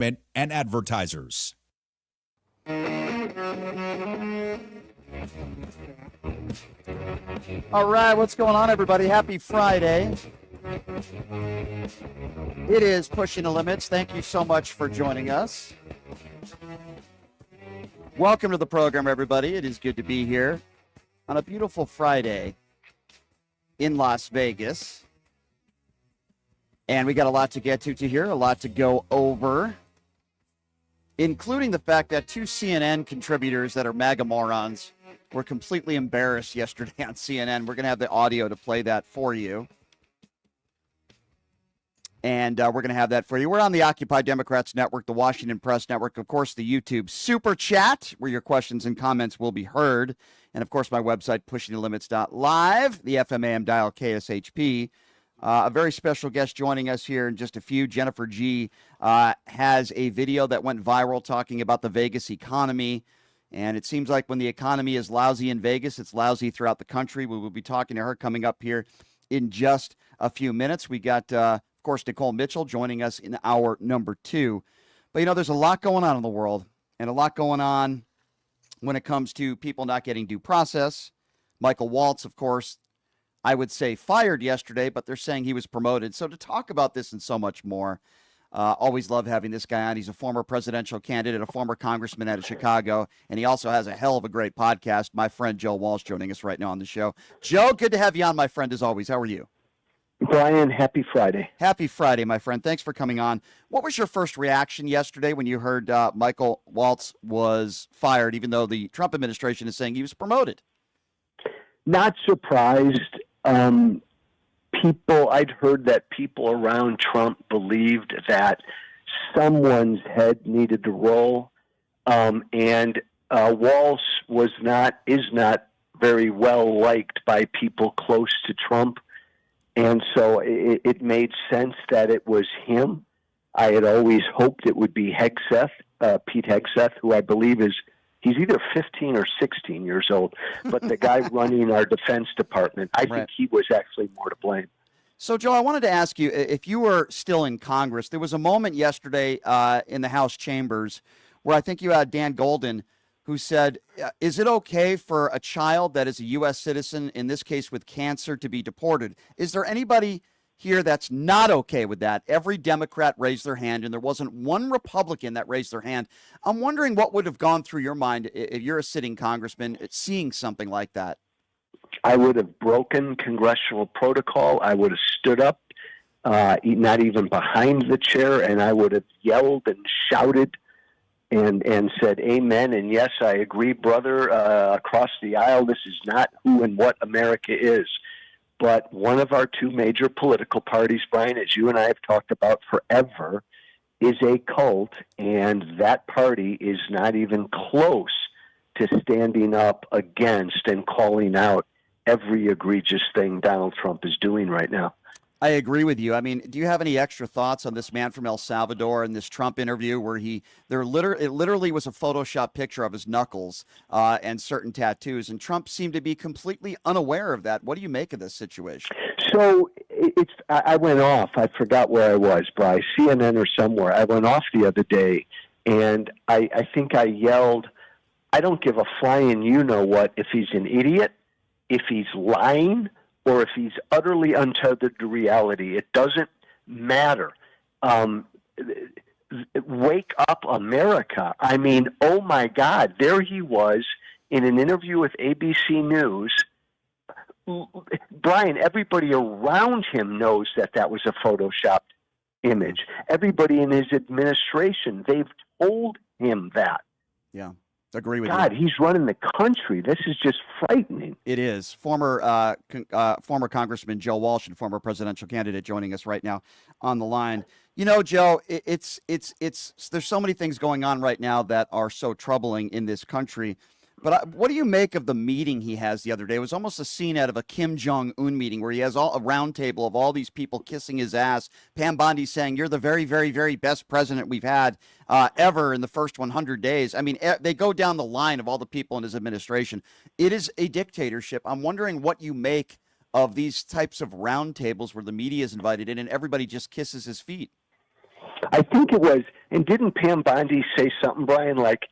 and advertisers. All right, what's going on, everybody? Happy Friday. It is Pushing the Limits. Thank you so much for joining us. Welcome to the program, everybody. It is good to be here on a beautiful Friday in Las Vegas. And we got a lot to get to here, a lot to go over, including the fact that two CNN contributors that are MAGA morons were completely embarrassed yesterday on CNN. We're going to have the audio to play that for you. And we're going to have that for you. We're on the Occupy Democrats Network, the Washington Press Network, of course, the YouTube Super Chat, where your questions and comments will be heard. And, of course, my website, pushingthelimits.live, the FMAM dial KSHP. A very special guest joining us here in just a few. Jennifer G. Has a video that went viral talking about the Vegas economy. And it seems like when the economy is lousy in Vegas, it's lousy throughout the country. We will be talking to her coming up here in just a few minutes. We got, of course, Nicole Mitchell joining us in hour number 2. But, there's a lot going on in the world and a lot going on when it comes to people not getting due process. Michael Waltz, of course, I would say fired yesterday, but they're saying he was promoted. So to talk about this and so much more, always love having this guy on. He's a former presidential candidate, a former congressman out of Chicago, and he also has a hell of a great podcast. My friend Joe Walsh joining us right now on the show. Joe, good to have you on, my friend, as always. How are you? Brian, happy Friday. Happy Friday, my friend. Thanks for coming on. What was your first reaction yesterday when you heard Michael Waltz was fired, even though the Trump administration is saying he was promoted? Not surprised. I'd heard that people around Trump believed that someone's head needed to roll, and Walsh is not very well liked by people close to Trump, and so it made sense that it was him. I had always hoped it would be Pete Hegseth, who I believe he's either 15 or 16 years old, but the guy running our Defense Department, I think he was actually more to blame. So, Joe, I wanted to ask you, if you were still in Congress, there was a moment yesterday in the House chambers where I think you had Dan Golden, who said, is it okay for a child that is a U.S. citizen, in this case with cancer, to be deported? Is there anybody here that's not okay with that? Every Democrat raised their hand, and there wasn't one Republican that raised their hand. I'm wondering what would have gone through your mind if you're a sitting congressman seeing something like that. I would have broken congressional protocol. I would have stood up, not even behind the chair, and I would have yelled and shouted and said, amen, and yes, I agree, brother, across the aisle. This is not who and what America is. But one of our two major political parties, Brian, as you and I have talked about forever, is a cult, and that party is not even close to standing up against and calling out every egregious thing Donald Trump is doing right now. I agree with you. I mean, do you have any extra thoughts on this man from El Salvador and this Trump interview where it literally was a Photoshop picture of his knuckles and certain tattoos, and Trump seemed to be completely unaware of that? What do you make of this situation? So I went off. I forgot where I was, by CNN or somewhere. I went off the other day, and I think I yelled, I don't give a flying you-know-what if he's an idiot, if he's lying, or if he's utterly untethered to reality. It doesn't matter. Wake up, America. I mean, oh my God, there he was in an interview with ABC News. Brian, everybody around him knows that was a Photoshopped image. Everybody in his administration, they've told him that. Yeah. Agree with God, you. he's running the country. This is just frightening. It is. Former Congressman Joe Walsh and former presidential candidate joining us right now on the line. Joe, it's there's so many things going on right now that are so troubling in this country. But what do you make of the meeting he has the other day? It was almost a scene out of a Kim Jong-un meeting where he has a round table of all these people kissing his ass. Pam Bondi saying, you're the very, very, very best president we've had ever in the first 100 days. I mean, they go down the line of all the people in his administration. It is a dictatorship. I'm wondering what you make of these types of round tables where the media is invited in and everybody just kisses his feet. I think it was, and didn't Pam Bondi say something, Brian, like,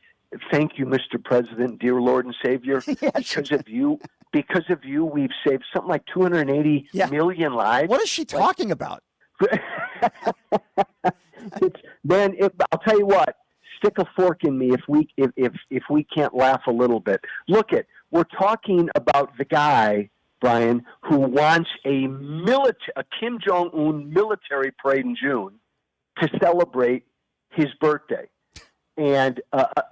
"Thank you, Mr. President, dear Lord and Savior, because of you, we've saved something like 280 million lives." What is she talking about? I'll tell you what. Stick a fork in me if we can't laugh a little bit. We're talking about the guy, Brian, who wants a Kim Jong-un military parade in June to celebrate his birthday. And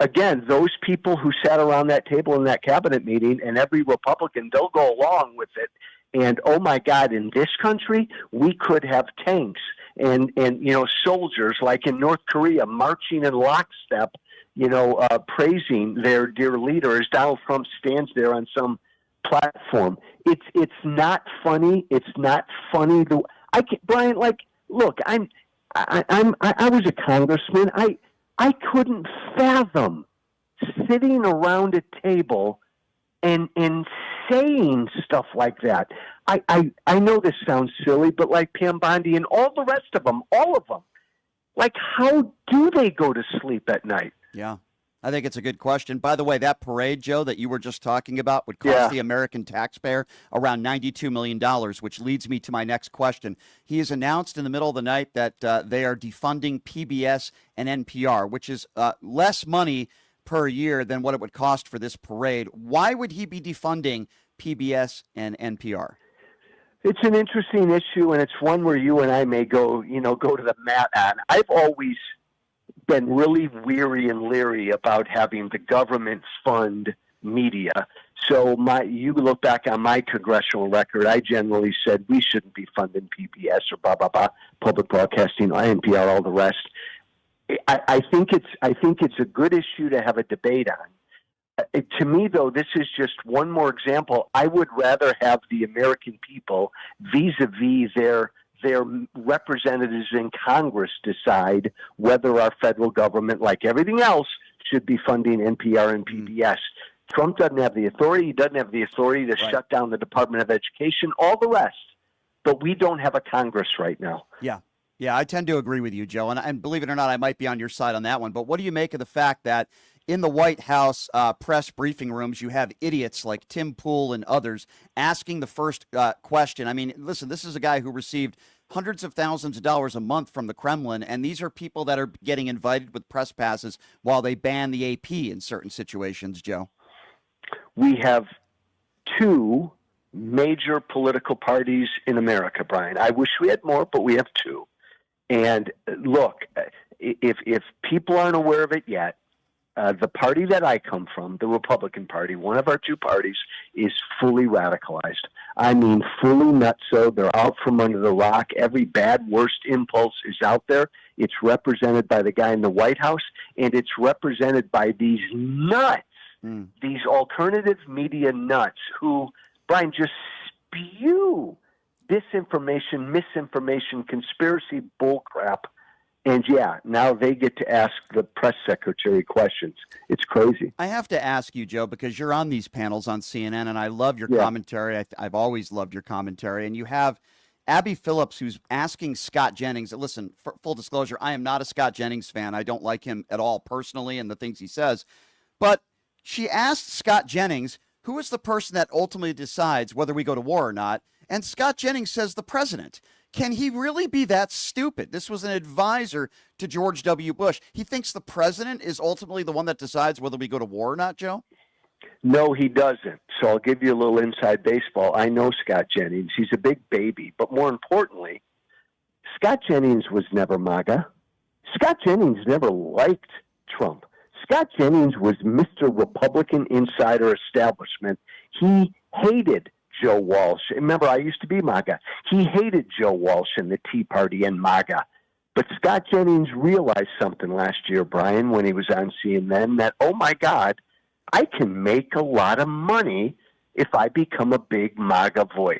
again, those people who sat around that table in that cabinet meeting, and every Republican, they'll go along with it. And oh my God, in this country, we could have tanks and soldiers like in North Korea marching in lockstep, praising their dear leader as Donald Trump stands there on some platform. It's not funny. It's not funny. Brian, look, I was a congressman. I couldn't fathom sitting around a table and saying stuff like that. I know this sounds silly, but like Pam Bondi and all the rest of them, all of them, how do they go to sleep at night? Yeah, I think it's a good question. By the way, that parade, Joe, that you were just talking about would cost the American taxpayer around $92 million, which leads me to my next question. He has announced in the middle of the night that they are defunding PBS and NPR, which is less money per year than what it would cost for this parade. Why would he be defunding PBS and NPR? It's an interesting issue, and it's one where you and I may go to the mat on. I've always been really weary and leery about having the government fund media. So you look back on my congressional record, I generally said we shouldn't be funding PBS or blah, blah, blah, public broadcasting, NPR, all the rest. I think it's a good issue to have a debate on. To me, though, this is just one more example. I would rather have the American people, vis-a-vis their representatives in Congress, decide whether our federal government, like everything else, should be funding NPR and PBS. Trump doesn't have the authority. He doesn't have the authority to shut down the Department of Education, all the rest. But we don't have a Congress right now. Yeah, I tend to agree with you, Joe. And believe it or not, I might be on your side on that one. But what do you make of the fact that in the White House press briefing rooms, you have idiots like Tim Pool and others asking the first question? I mean, listen, this is a guy who received hundreds of thousands of dollars a month from the Kremlin, and these are people that are getting invited with press passes while they ban the AP in certain situations, Joe. We have two major political parties in America, Brian. I wish we had more, but we have two. And look, if people aren't aware of it yet, the party that I come from, the Republican Party, one of our two parties, is fully radicalized. I mean, fully nutso. They're out from under the rock. Every bad, worst impulse is out there. It's represented by the guy in the White House, and it's represented by these nuts, these alternative media nuts who, Brian, just spew disinformation, misinformation, conspiracy bullcrap. And now they get to ask the press secretary questions. It's crazy. I have to ask you, Joe, because you're on these panels on CNN, and I love your commentary. I've always loved your commentary. And you have Abby Phillips, who's asking Scott Jennings. Listen, for full disclosure, I am not a Scott Jennings fan. I don't like him at all personally and the things he says. But she asked Scott Jennings, who is the person that ultimately decides whether we go to war or not? And Scott Jennings says the president. Can he really be that stupid? This was an advisor to George W. Bush. He thinks the president is ultimately the one that decides whether we go to war or not, Joe? No, he doesn't. So I'll give you a little inside baseball. I know Scott Jennings. He's a big baby. But more importantly, Scott Jennings was never MAGA. Scott Jennings never liked Trump. Scott Jennings was Mr. Republican Insider Establishment. He hated Joe Walsh. Remember, I used to be MAGA. He hated Joe Walsh and the Tea Party and MAGA. But Scott Jennings realized something last year, Brian, when he was on CNN, that, oh my God, I can make a lot of money if I become a big MAGA voice.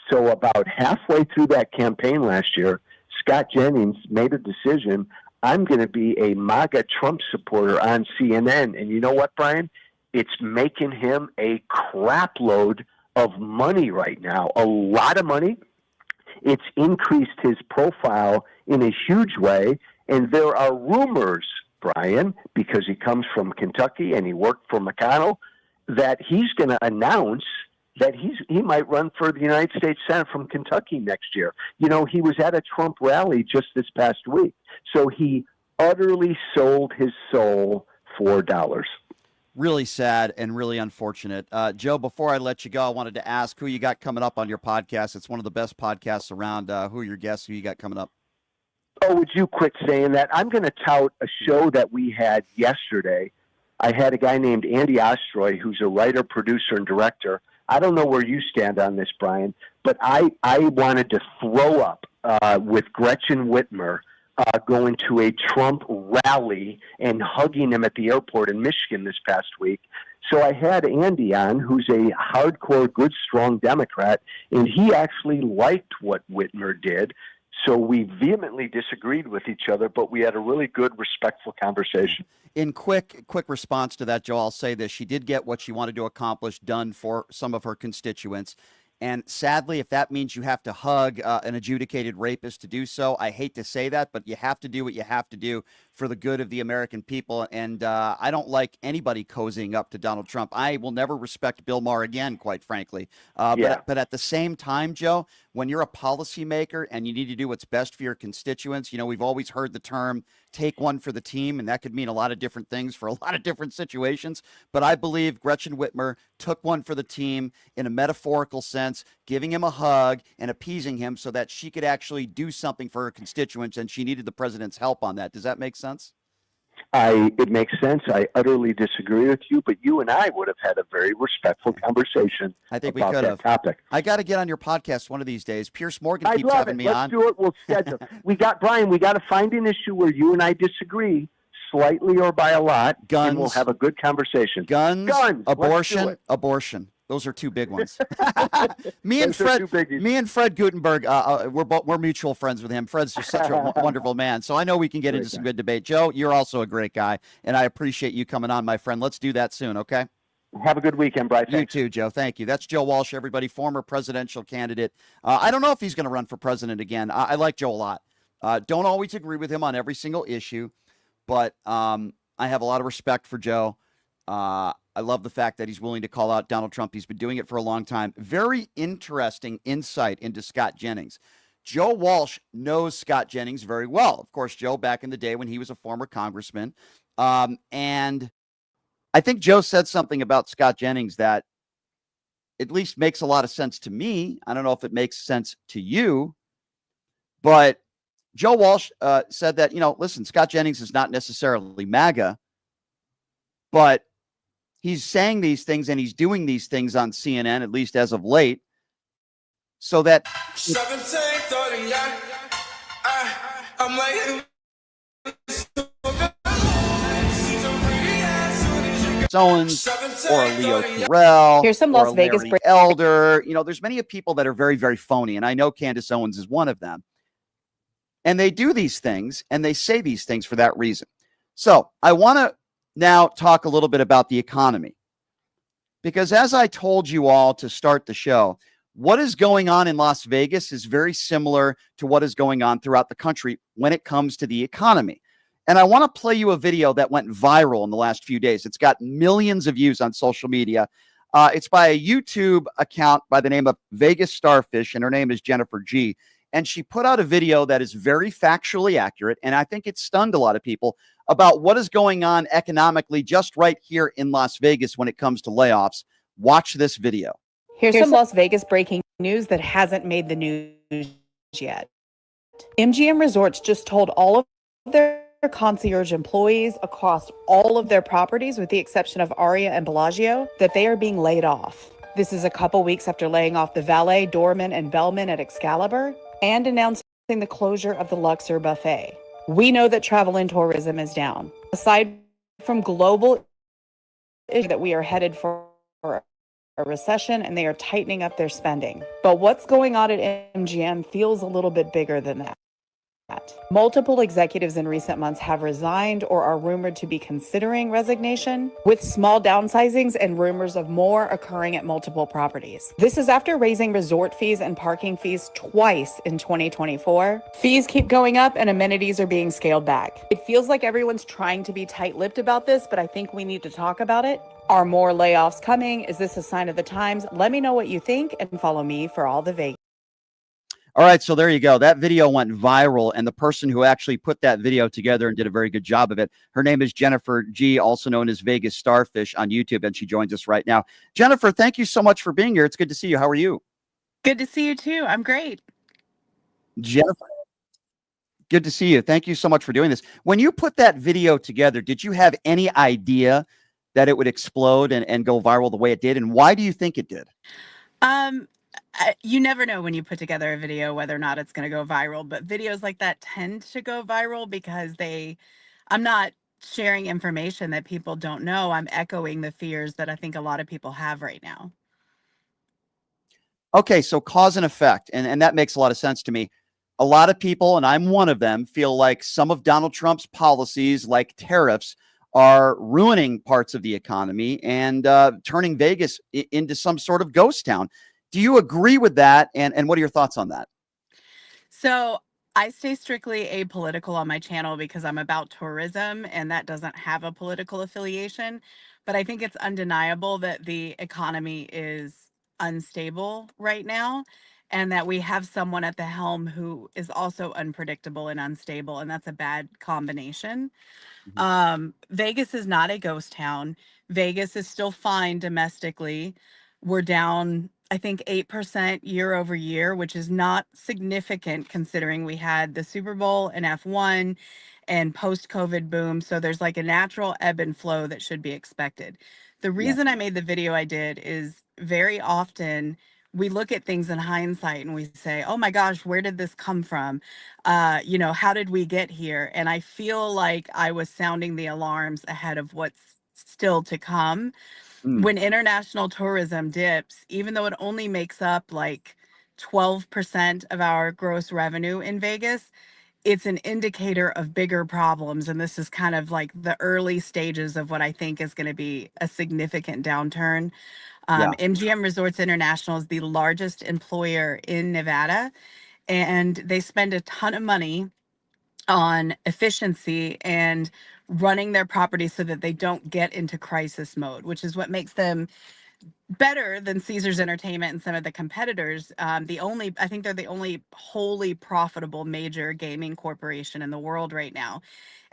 So about halfway through that campaign last year, Scott Jennings made a decision. I'm going to be a MAGA Trump supporter on CNN. And you know what, Brian? It's making him a crap load of money right now, a lot of money. It's increased his profile in a huge way. And there are rumors, Brian, because he comes from Kentucky and he worked for McConnell, that he's going to announce that he might run for the United States Senate from Kentucky next year. You know, he was at a Trump rally just this past week. So he utterly sold his soul for dollars. Really sad and really unfortunate. Joe, before I let you go, I wanted to ask who you got coming up on your podcast. It's one of the best podcasts around. Who are your guests? Who you got coming up? Oh, would you quit saying that? I'm going to tout a show that we had yesterday. I had a guy named Andy Ostroy, who's a writer, producer, and director. I don't know where you stand on this, Brian, but I wanted to throw up with Gretchen Whitmer going to a Trump rally and hugging him at the airport in Michigan this past week. So I had Andy on, who's a hardcore, good, strong Democrat, and he actually liked what Whitmer did. So we vehemently disagreed with each other, but we had a really good, respectful conversation. In quick response to that, Joe, I'll say this. She did get what she wanted to accomplish done for some of her constituents. And sadly, if that means you have to hug an adjudicated rapist to do so, I hate to say that, but you have to do what you have to do for the good of the American people. And I don't like anybody cozying up to Donald Trump. I will never respect Bill Maher again, quite frankly. But at the same time, Joe, when you're a policymaker and you need to do what's best for your constituents, you know, we've always heard the term take one for the team, and that could mean a lot of different things for a lot of different situations. But I believe Gretchen Whitmer took one for the team in a metaphorical sense, giving him a hug and appeasing him so that she could actually do something for her constituents, and she needed the president's help on that. Does that make sense? It makes sense. I utterly disagree with you, but you and I would have had a very respectful conversation. I think about we could that have. Topic. I got to get on your podcast one of these days. Pierce Morgan I'd keeps love having it. me Let's on. do it. We'll schedule. We got Brian. We got to find an issue where you and I disagree slightly or by a lot. Guns. And we'll have a good conversation. Guns. Let's do Abortion. it. Abortion. Those are two big ones. me Those are two biggies. and Fred Gutenberg, we're mutual friends with him. Fred's just such a wonderful man. So I know we can get into some good debate. Joe, you're also a great guy, and I appreciate you coming on, my friend. Let's do that soon, okay? Have a good weekend, Bryce. You too, Joe. Thank you. That's Joe Walsh, everybody, former presidential candidate. I don't know if he's going to run for president again. I like Joe a lot. Don't always agree with him on every single issue, but I have a lot of respect for Joe. I love the fact that he's willing to call out Donald Trump. He's been doing it for a long time. Very interesting insight into Scott Jennings. Joe Walsh knows Scott Jennings very well. Of course, Joe, back in the day when he was a former congressman. And I think Joe said something about Scott Jennings that at least makes a lot of sense to me. I don't know if it makes sense to you, but Joe Walsh said that, listen, Scott Jennings is not necessarily MAGA, but he's saying these things and he's doing these things on CNN, at least as of late, so that Owens or a Leo Terrell. Here's some Las Vegas Elder. There's many people that are very, very phony, and I know Candace Owens is one of them. And they do these things and they say these things for that reason. So I want to now talk a little bit about the economy, because as I told you all to start the show, what is going on in Las Vegas is very similar to what is going on throughout the country when it comes to the economy. And I want to play you a video that went viral in the last few days. It's got millions of views on social media. It's by a YouTube account by the name of Vegas Starfish, and her name is Jennifer G. And she put out a video that is very factually accurate, and I think it stunned a lot of people about what is going on economically just right here in Las Vegas when it comes to layoffs. Watch this video. Here's some Las Vegas breaking news that hasn't made the news yet. MGM Resorts just told all of their concierge employees across all of their properties, with the exception of Aria and Bellagio, that they are being laid off. This is a couple weeks after laying off the valet, doorman, and bellman at Excalibur and announcing the closure of the Luxor Buffet. We know that travel and tourism is down. Aside from global issues, that we are headed for a recession and they are tightening up their spending. But what's going on at MGM feels a little bit bigger than that. Multiple executives in recent months have resigned or are rumored to be considering resignation, with small downsizings and rumors of more occurring at multiple properties. This is after raising resort fees and parking fees twice in 2024. Fees keep going up and amenities are being scaled back. It feels like everyone's trying to be tight-lipped about this, but I think we need to talk about it. Are more layoffs coming? Is this a sign of the times? Let me know what you think and follow me for all the Vegas. All right, so there you go. That video went viral, and the person who actually put that video together and did a very good job of it, her name is Jennifer G., also known as Vegas Starfish on YouTube, and she joins us right now. Jennifer, thank you so much for being here. It's good to see you. How are you? Good to see you too. I'm great. Jennifer, good to see you. Thank you so much for doing this. When you put that video together, did you have any idea that it would explode and go viral the way it did, and why do you think it did? You never know when you put together a video whether or not it's going to go viral, but videos like that tend to go viral because I'm not sharing information that people don't know. I'm echoing the fears that I think a lot of people have right now. Okay, so cause and effect, and that makes a lot of sense to me. A lot of people, and I'm one of them, feel like some of Donald Trump's policies, like tariffs, are ruining parts of the economy and turning Vegas into some sort of ghost town. Do you agree with that? And what are your thoughts on that? So I stay strictly apolitical on my channel because I'm about tourism and that doesn't have a political affiliation. But I think it's undeniable that the economy is unstable right now and that we have someone at the helm who is also unpredictable and unstable. And that's a bad combination. Vegas is not a ghost town. Vegas is still fine domestically. We're down, I think, 8% year over year, which is not significant considering we had the Super Bowl and F1 and post-COVID boom. So there's like a natural ebb and flow that should be expected. The reason I made the video I did is very often we look at things in hindsight and we say, oh my gosh, where did this come from? How did we get here? And I feel like I was sounding the alarms ahead of what's still to come. When international tourism dips, even though it only makes up like 12% of our gross revenue in Vegas, it's an indicator of bigger problems. And this is kind of like the early stages of what I think is going to be a significant downturn. MGM Resorts International is the largest employer in Nevada, and they spend a ton of money on efficiency and running their properties so that they don't get into crisis mode, which is what makes them better than Caesars Entertainment and some of the competitors. I think they're the only wholly profitable major gaming corporation in the world right now.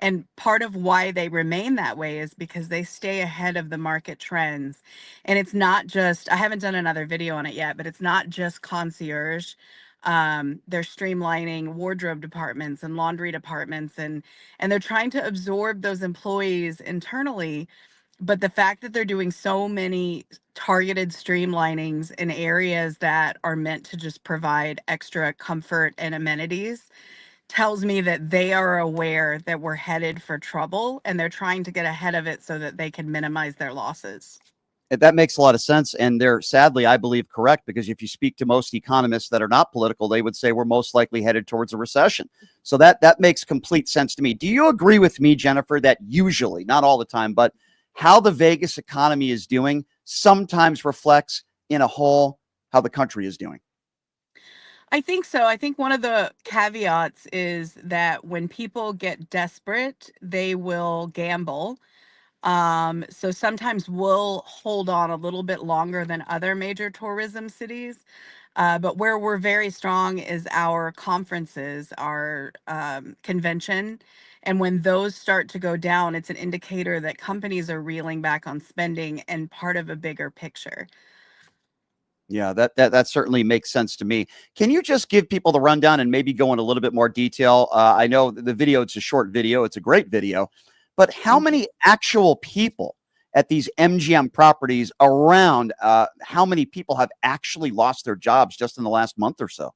And part of why they remain that way is because they stay ahead of the market trends. And it's not just, I haven't done another video on it yet, but it's not just concierge. They're streamlining wardrobe departments and laundry departments, and they're trying to absorb those employees internally. But the fact that they're doing so many targeted streamlinings in areas that are meant to just provide extra comfort and amenities tells me that they are aware that we're headed for trouble and they're trying to get ahead of it so that they can minimize their losses. That makes a lot of sense. And they're sadly, I believe, correct, because if you speak to most economists that are not political, they would say we're most likely headed towards a recession. So that makes complete sense to me. Do you agree with me, Jennifer, that usually, not all the time, but how the Vegas economy is doing sometimes reflects in a whole how the country is doing? I think so. I think one of the caveats is that when people get desperate, they will gamble. So sometimes we'll hold on a little bit longer than other major tourism cities. But where we're very strong is our conferences, our convention. And when those start to go down, it's an indicator that companies are reeling back on spending and part of a bigger picture. Yeah, that certainly makes sense to me. Can you just give people the rundown and maybe go in a little bit more detail? I know the video, it's a short video. It's a great video. But how many actual people at these MGM properties around, how many people have actually lost their jobs just in the last month or so?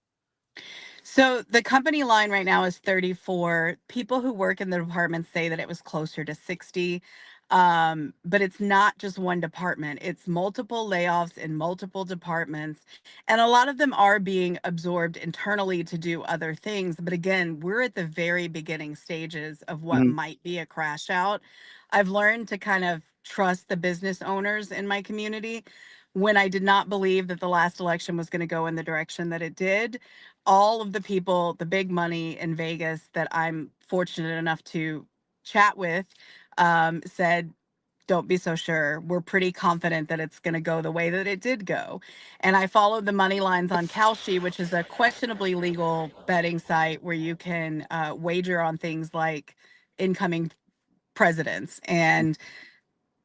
So the company line right now is 34. People who work in the department say that it was closer to 60. But it's not just one department, it's multiple layoffs in multiple departments. And a lot of them are being absorbed internally to do other things. But again, we're at the very beginning stages of what Mhm. might be a crash out. I've learned to kind of trust the business owners in my community. When I did not believe that the last election was going to go in the direction that it did, all of the people, the big money in Vegas that I'm fortunate enough to chat with, said, don't be so sure. We're pretty confident that it's going to go the way that it did go. And I followed the money lines on Kalshi, which is a questionably legal betting site where you can wager on things like incoming presidents. And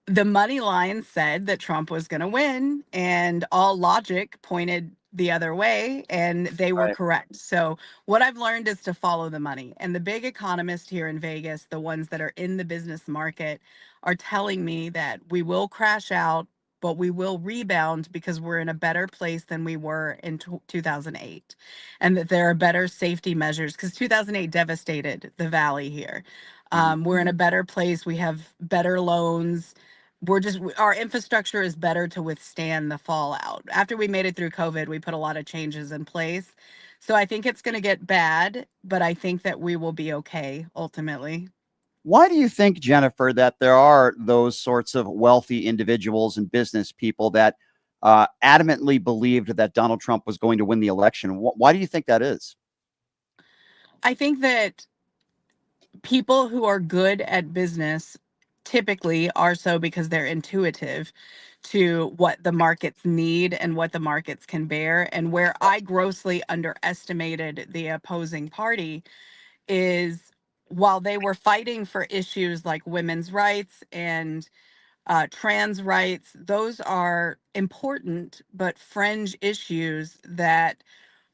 the money line said that Trump was going to win, and all logic pointed the other way, and they were Right. correct. So, what I've learned is to follow the money. And the big economists here in Vegas, the ones that are in the business market, are telling me that we will crash out, but we will rebound because we're in a better place than we were in 2008. And that there are better safety measures because 2008 devastated the valley here. Mhm. We're in a better place. We have better loans. Our infrastructure is better to withstand the fallout. After we made it through COVID, we put a lot of changes in place. So I think it's going to get bad, but I think that we will be okay ultimately. Why do you think, Jennifer, that there are those sorts of wealthy individuals and business people that adamantly believed that Donald Trump was going to win the election? Why do you think that is? I think that people who are good at business typically are so because they're intuitive to what the markets need and what the markets can bear. And where I grossly underestimated the opposing party is while they were fighting for issues like women's rights and trans rights, those are important but fringe issues that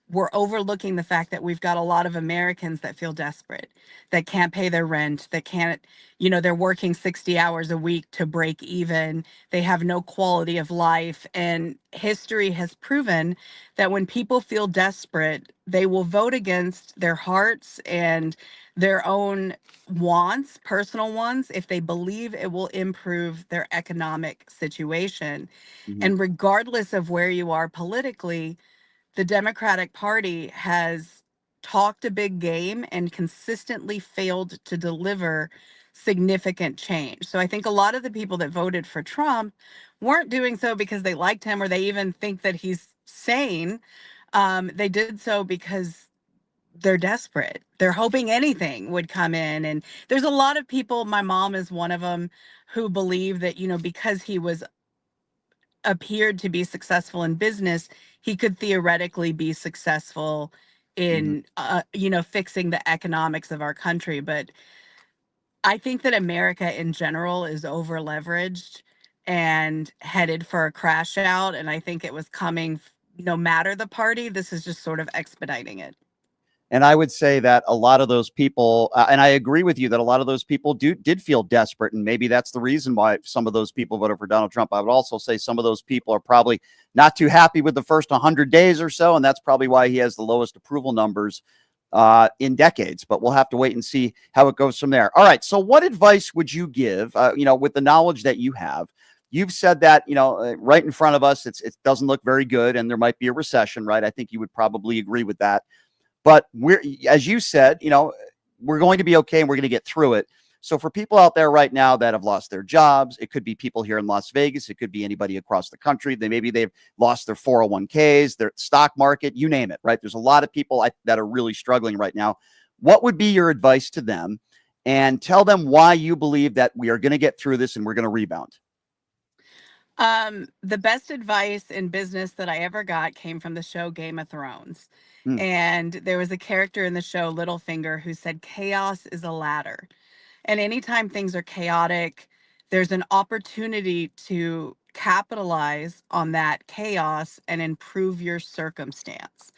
we're overlooking the fact that we've got a lot of Americans that feel desperate, that can't pay their rent, that can't, they're working 60 hours a week to break even. They have no quality of life. And history has proven that when people feel desperate, they will vote against their hearts and their own wants, personal wants, if they believe it will improve their economic situation. Mhm. And regardless of where you are politically, the Democratic Party has talked a big game and consistently failed to deliver significant change. So I think a lot of the people that voted for Trump weren't doing so because they liked him or they even think that he's sane. They did so because they're desperate. They're hoping anything would come in. And there's a lot of people, my mom is one of them, who believe that, because he was appeared to be successful in business, he could theoretically be successful Mhm. in, fixing the economics of our country. But I think that America in general is over leveraged and headed for a crash out. And I think it was coming no matter the party. This is just sort of expediting it. And I would say that a lot of those people, and I agree with you that a lot of those people did feel desperate, and maybe that's the reason why some of those people voted for Donald Trump. I would also say some of those people are probably not too happy with the first 100 days or so, and that's probably why he has the lowest approval numbers in decades. But we'll have to wait and see how it goes from there. All right. So, what advice would you give? With the knowledge that you have. You've said that right in front of us, it doesn't look very good, and there might be a recession, right? I think you would probably agree with that. But as you said, we're going to be okay and we're going to get through it. So for people out there right now that have lost their jobs, it could be people here in Las Vegas. It could be anybody across the country. Maybe they've lost their 401ks, their stock market, you name it, right? There's a lot of people that are really struggling right now. What would be your advice to them? And tell them why you believe that we are going to get through this and we're going to rebound. The best advice in business that I ever got came from the show Game of Thrones. Hmm. And there was a character in the show, Littlefinger, who said, chaos is a ladder. And anytime things are chaotic, there's an opportunity to capitalize on that chaos and improve your circumstance.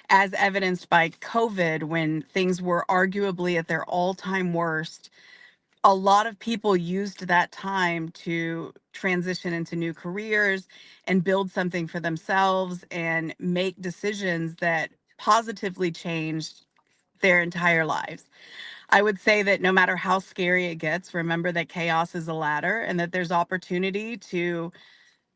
As evidenced by COVID, when things were arguably at their all time worst, a lot of people used that time to transition into new careers and build something for themselves and make decisions that positively changed their entire lives. I would say that no matter how scary it gets, remember that chaos is a ladder and that there's opportunity to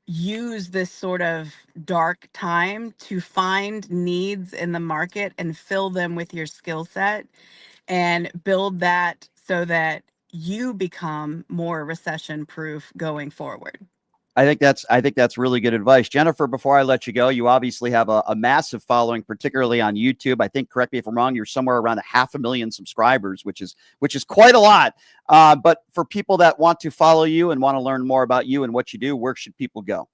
use this sort of dark time to find needs in the market and fill them with your skill set and build that so that you become more recession proof going forward. I think that's really good advice. Jennifer, before I let you go, you obviously have a massive following, particularly on YouTube. I think, correct me if I'm wrong, you're somewhere around 500,000 subscribers, which is quite a lot. But for people that want to follow you and want to learn more about you and what you do, where should people go?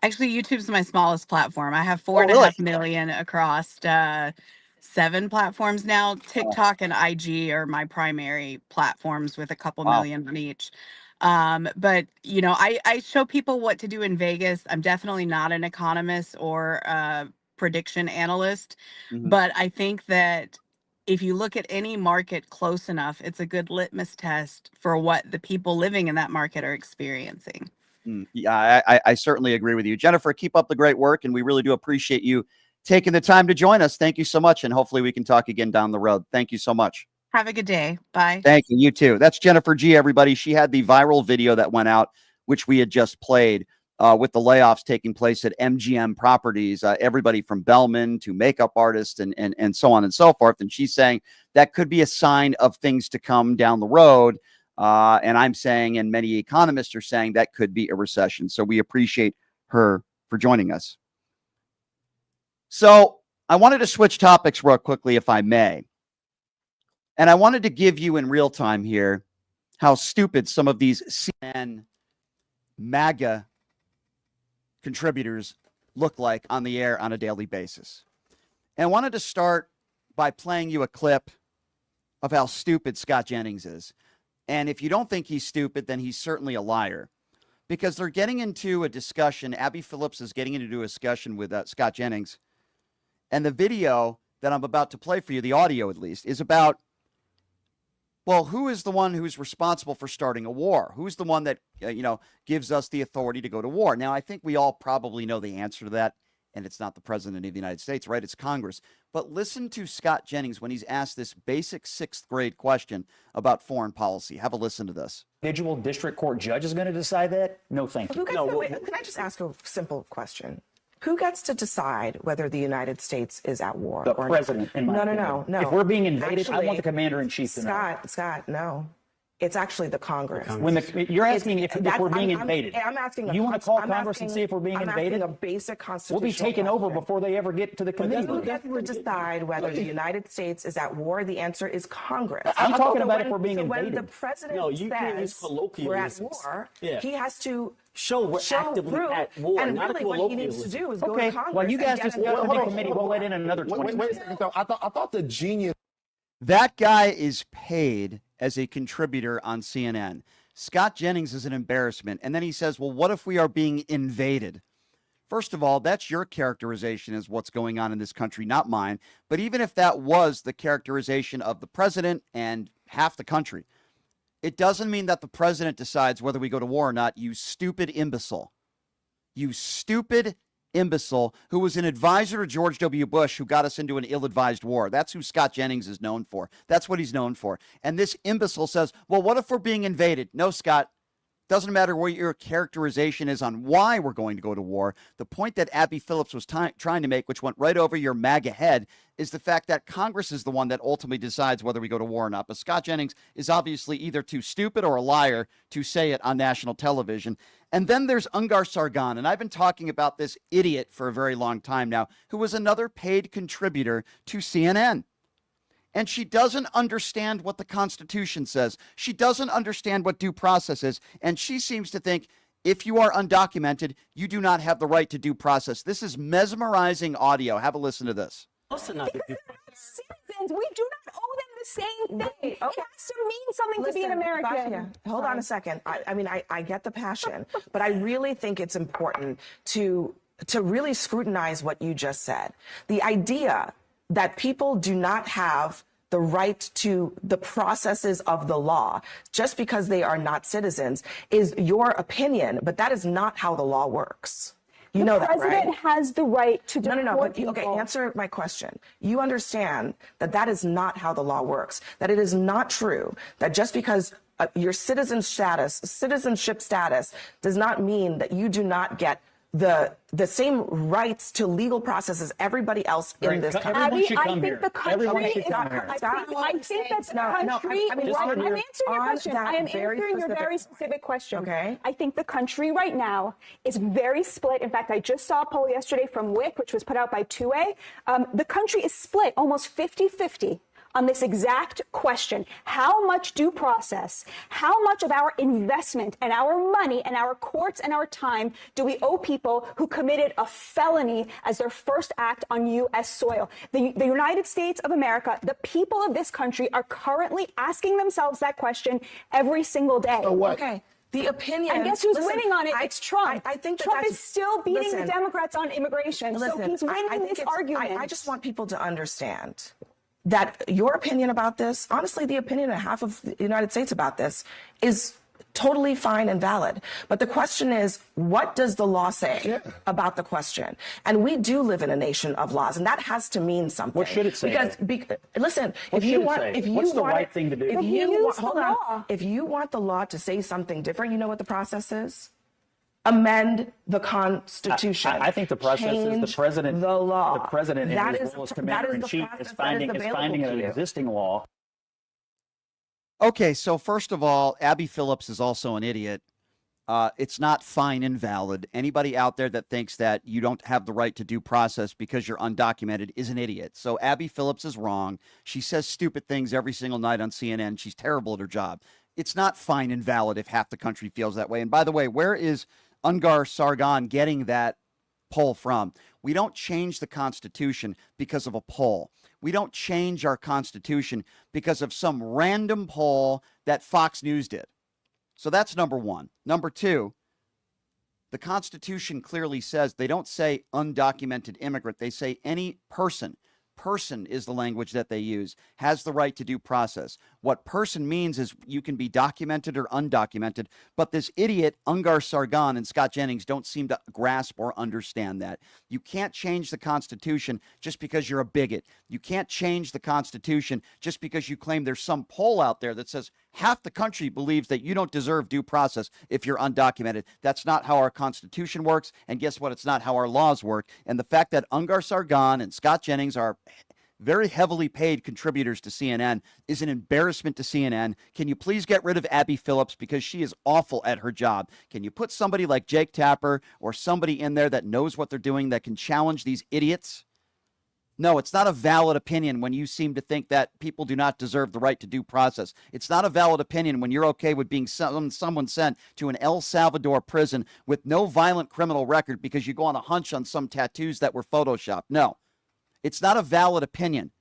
Actually, YouTube's my smallest platform. I have 4.5 million across 7 platforms now. TikTok and IG are my primary platforms with a couple million on each. But you know, I show people what to do in Vegas. I'm definitely not an economist or a prediction analyst, but I think that if you look at any market close enough, it's a good litmus test for what the people living in that market are experiencing. Yeah, I certainly agree with you. Jennifer, keep up the great work, and we really do appreciate you taking the time to join us. Thank you so much, and hopefully we can talk again down the road. Thank you so much. Have a good day. Bye. Thank you. You too. That's Jennifer G, everybody. She had the viral video that went out, which we had just played, with the layoffs taking place at MGM Properties. Everybody from bellman to makeup artists and so on and so forth. And she's saying that could be a sign of things to come down the road. And I'm saying, and many economists are saying, that could be a recession. So we appreciate her for joining us. So I wanted to switch topics real quickly, if I may. And I wanted to give you in real time here how stupid some of these CNN MAGA contributors look like on the air on a daily basis. And I wanted to start by playing you a clip of how stupid Scott Jennings is. And if you don't think he's stupid, then he's certainly a liar, because they're getting into a discussion. Abby Phillips is getting into a discussion with Scott Jennings. And the video that I'm about to play for you, the audio at least, is about, well, who is the one who's responsible for starting a war? Who's the one that, gives us the authority to go to war? Now, I think we all probably know the answer to that. And it's not the president of the United States, right? It's Congress. But listen to Scott Jennings when he's asked this basic 6th grade question about foreign policy. Have a listen to this. Individual district court judge is going to decide that? No, thank you. Can I just ask a simple question? Who gets to decide whether the United States is at war? The president. No. If we're being invaded, Actually, I want the commander-in-chief to know. Scott, no. It's actually the Congress. You're asking if we're being invaded. I'm asking. You want to call Congress and see if we're being invaded? I'm asking a basic constitutional We'll be taken over before they ever get to the committee. Who gets to decide whether the United States is at war? The answer is Congress. I'm talking about if we're being invaded. When the president says we're at war, he has to show we're actively at war, and not really what he needs to do is go to Congress. Well, you guys discuss in the committee. We'll let in another 20 Wait a second, though. I thought the genius. That guy is paid as a contributor on CNN. Scott Jennings is an embarrassment. And then he says, well, what if we are being invaded? First of all, that's your characterization as what's going on in this country, not mine. But even if that was the characterization of the president and half the country, it doesn't mean that the president decides whether we go to war or not, you stupid imbecile. You stupid imbecile who was an advisor to George W. Bush, who got us into an ill-advised war. That's who Scott Jennings is known for. That's what he's known for. And this imbecile says, well, what if we're being invaded? No, Scott, doesn't matter what your characterization is on why we're going to go to war. The point that Abby Phillips was trying to make, which went right over your MAGA head, is the fact that Congress is the one that ultimately decides whether we go to war or not. But Scott Jennings is obviously either too stupid or a liar to say it on national television. And then there's Ungar Sargon, and I've been talking about this idiot for a very long time now, who was another paid contributor to CNN. And she doesn't understand what the Constitution says. She doesn't understand what due process is. And she seems to think if you are undocumented, you do not have the right to due process. This is mesmerizing audio. Have a listen to this. Citizens, we do not owe them the same thing. Okay. It has to mean something to be an American. Hold on a second. I get the passion, but I really think it's important to really scrutinize what you just said. The idea that people do not have the right to the processes of the law just because they are not citizens is your opinion, but that is not how the law works. You know that, right? The president has the right to deport No. people. Okay, answer my question. You understand that that is not how the law works. That it is not true that just because your citizenship status does not mean that you do not get the same rights to legal process as everybody else in this country. Everyone should come here. The country Everyone should come here. I think that the country. I'm answering your question. I am answering your very specific question. Okay. I think the country right now is very split. In fact, I just saw a poll yesterday from WIC, which was put out by 2A. The country is split almost 50-50 on this exact question. How much due process, how much of our investment and our money and our courts and our time do we owe people who committed a felony as their first act on U.S. soil? The United States of America, the people of this country are currently asking themselves that question every single day. So what? Okay. The opinion. And guess who's listen, winning on it? It's Trump. I think Trump is still beating the Democrats on immigration. So he's winning this argument. I just want people to understand that your opinion about this, honestly, the opinion of half of the United States about this is totally fine and valid. But the question is, what does the law say about the question? And we do live in a nation of laws, and that has to mean something. What should it say? Listen, What's the right thing to do? If you want the law to say something different, you know what the process is? Amend the Constitution. I think the process is the president. The law. The president, in That his is- role as that commander is in the chief, process is that is finding available an to you. existing law. Okay, so first of all, Abby Phillips is also an idiot. It's not fine and valid. Anybody out there that thinks that you don't have the right to due process because you're undocumented is an idiot. So Abby Phillips is wrong. She says stupid things every single night on CNN. She's terrible at her job. It's not fine and valid if half the country feels that way. And by the way, where is Ungar Sargon getting that poll from? We don't change the Constitution because of a poll. We don't change our Constitution because of some random poll that Fox News did. So that's number one. Number two, the Constitution clearly says, they don't say undocumented immigrant. They say any person. Person is the language that they use, has the right to due process. What person means is you can be documented or undocumented, but this idiot Ungar Sargon and Scott Jennings don't seem to grasp or understand that. You can't change the Constitution just because you're a bigot. You can't change the Constitution just because you claim there's some poll out there that says half the country believes that you don't deserve due process if you're undocumented. That's not how our Constitution works, and guess what? It's not how our laws work. And the fact that Ungar Sargon and Scott Jennings are very heavily paid contributors to CNN is an embarrassment to CNN. Can you please get rid of Abby Phillips because she is awful at her job? Can you put somebody like Jake Tapper or somebody in there that knows what they're doing that can challenge these idiots? No, it's not a valid opinion when you seem to think that people do not deserve the right to due process. It's not a valid opinion when you're okay with being someone sent to an El Salvador prison with no violent criminal record because you go on a hunch on some tattoos that were photoshopped. No, it's not a valid opinion.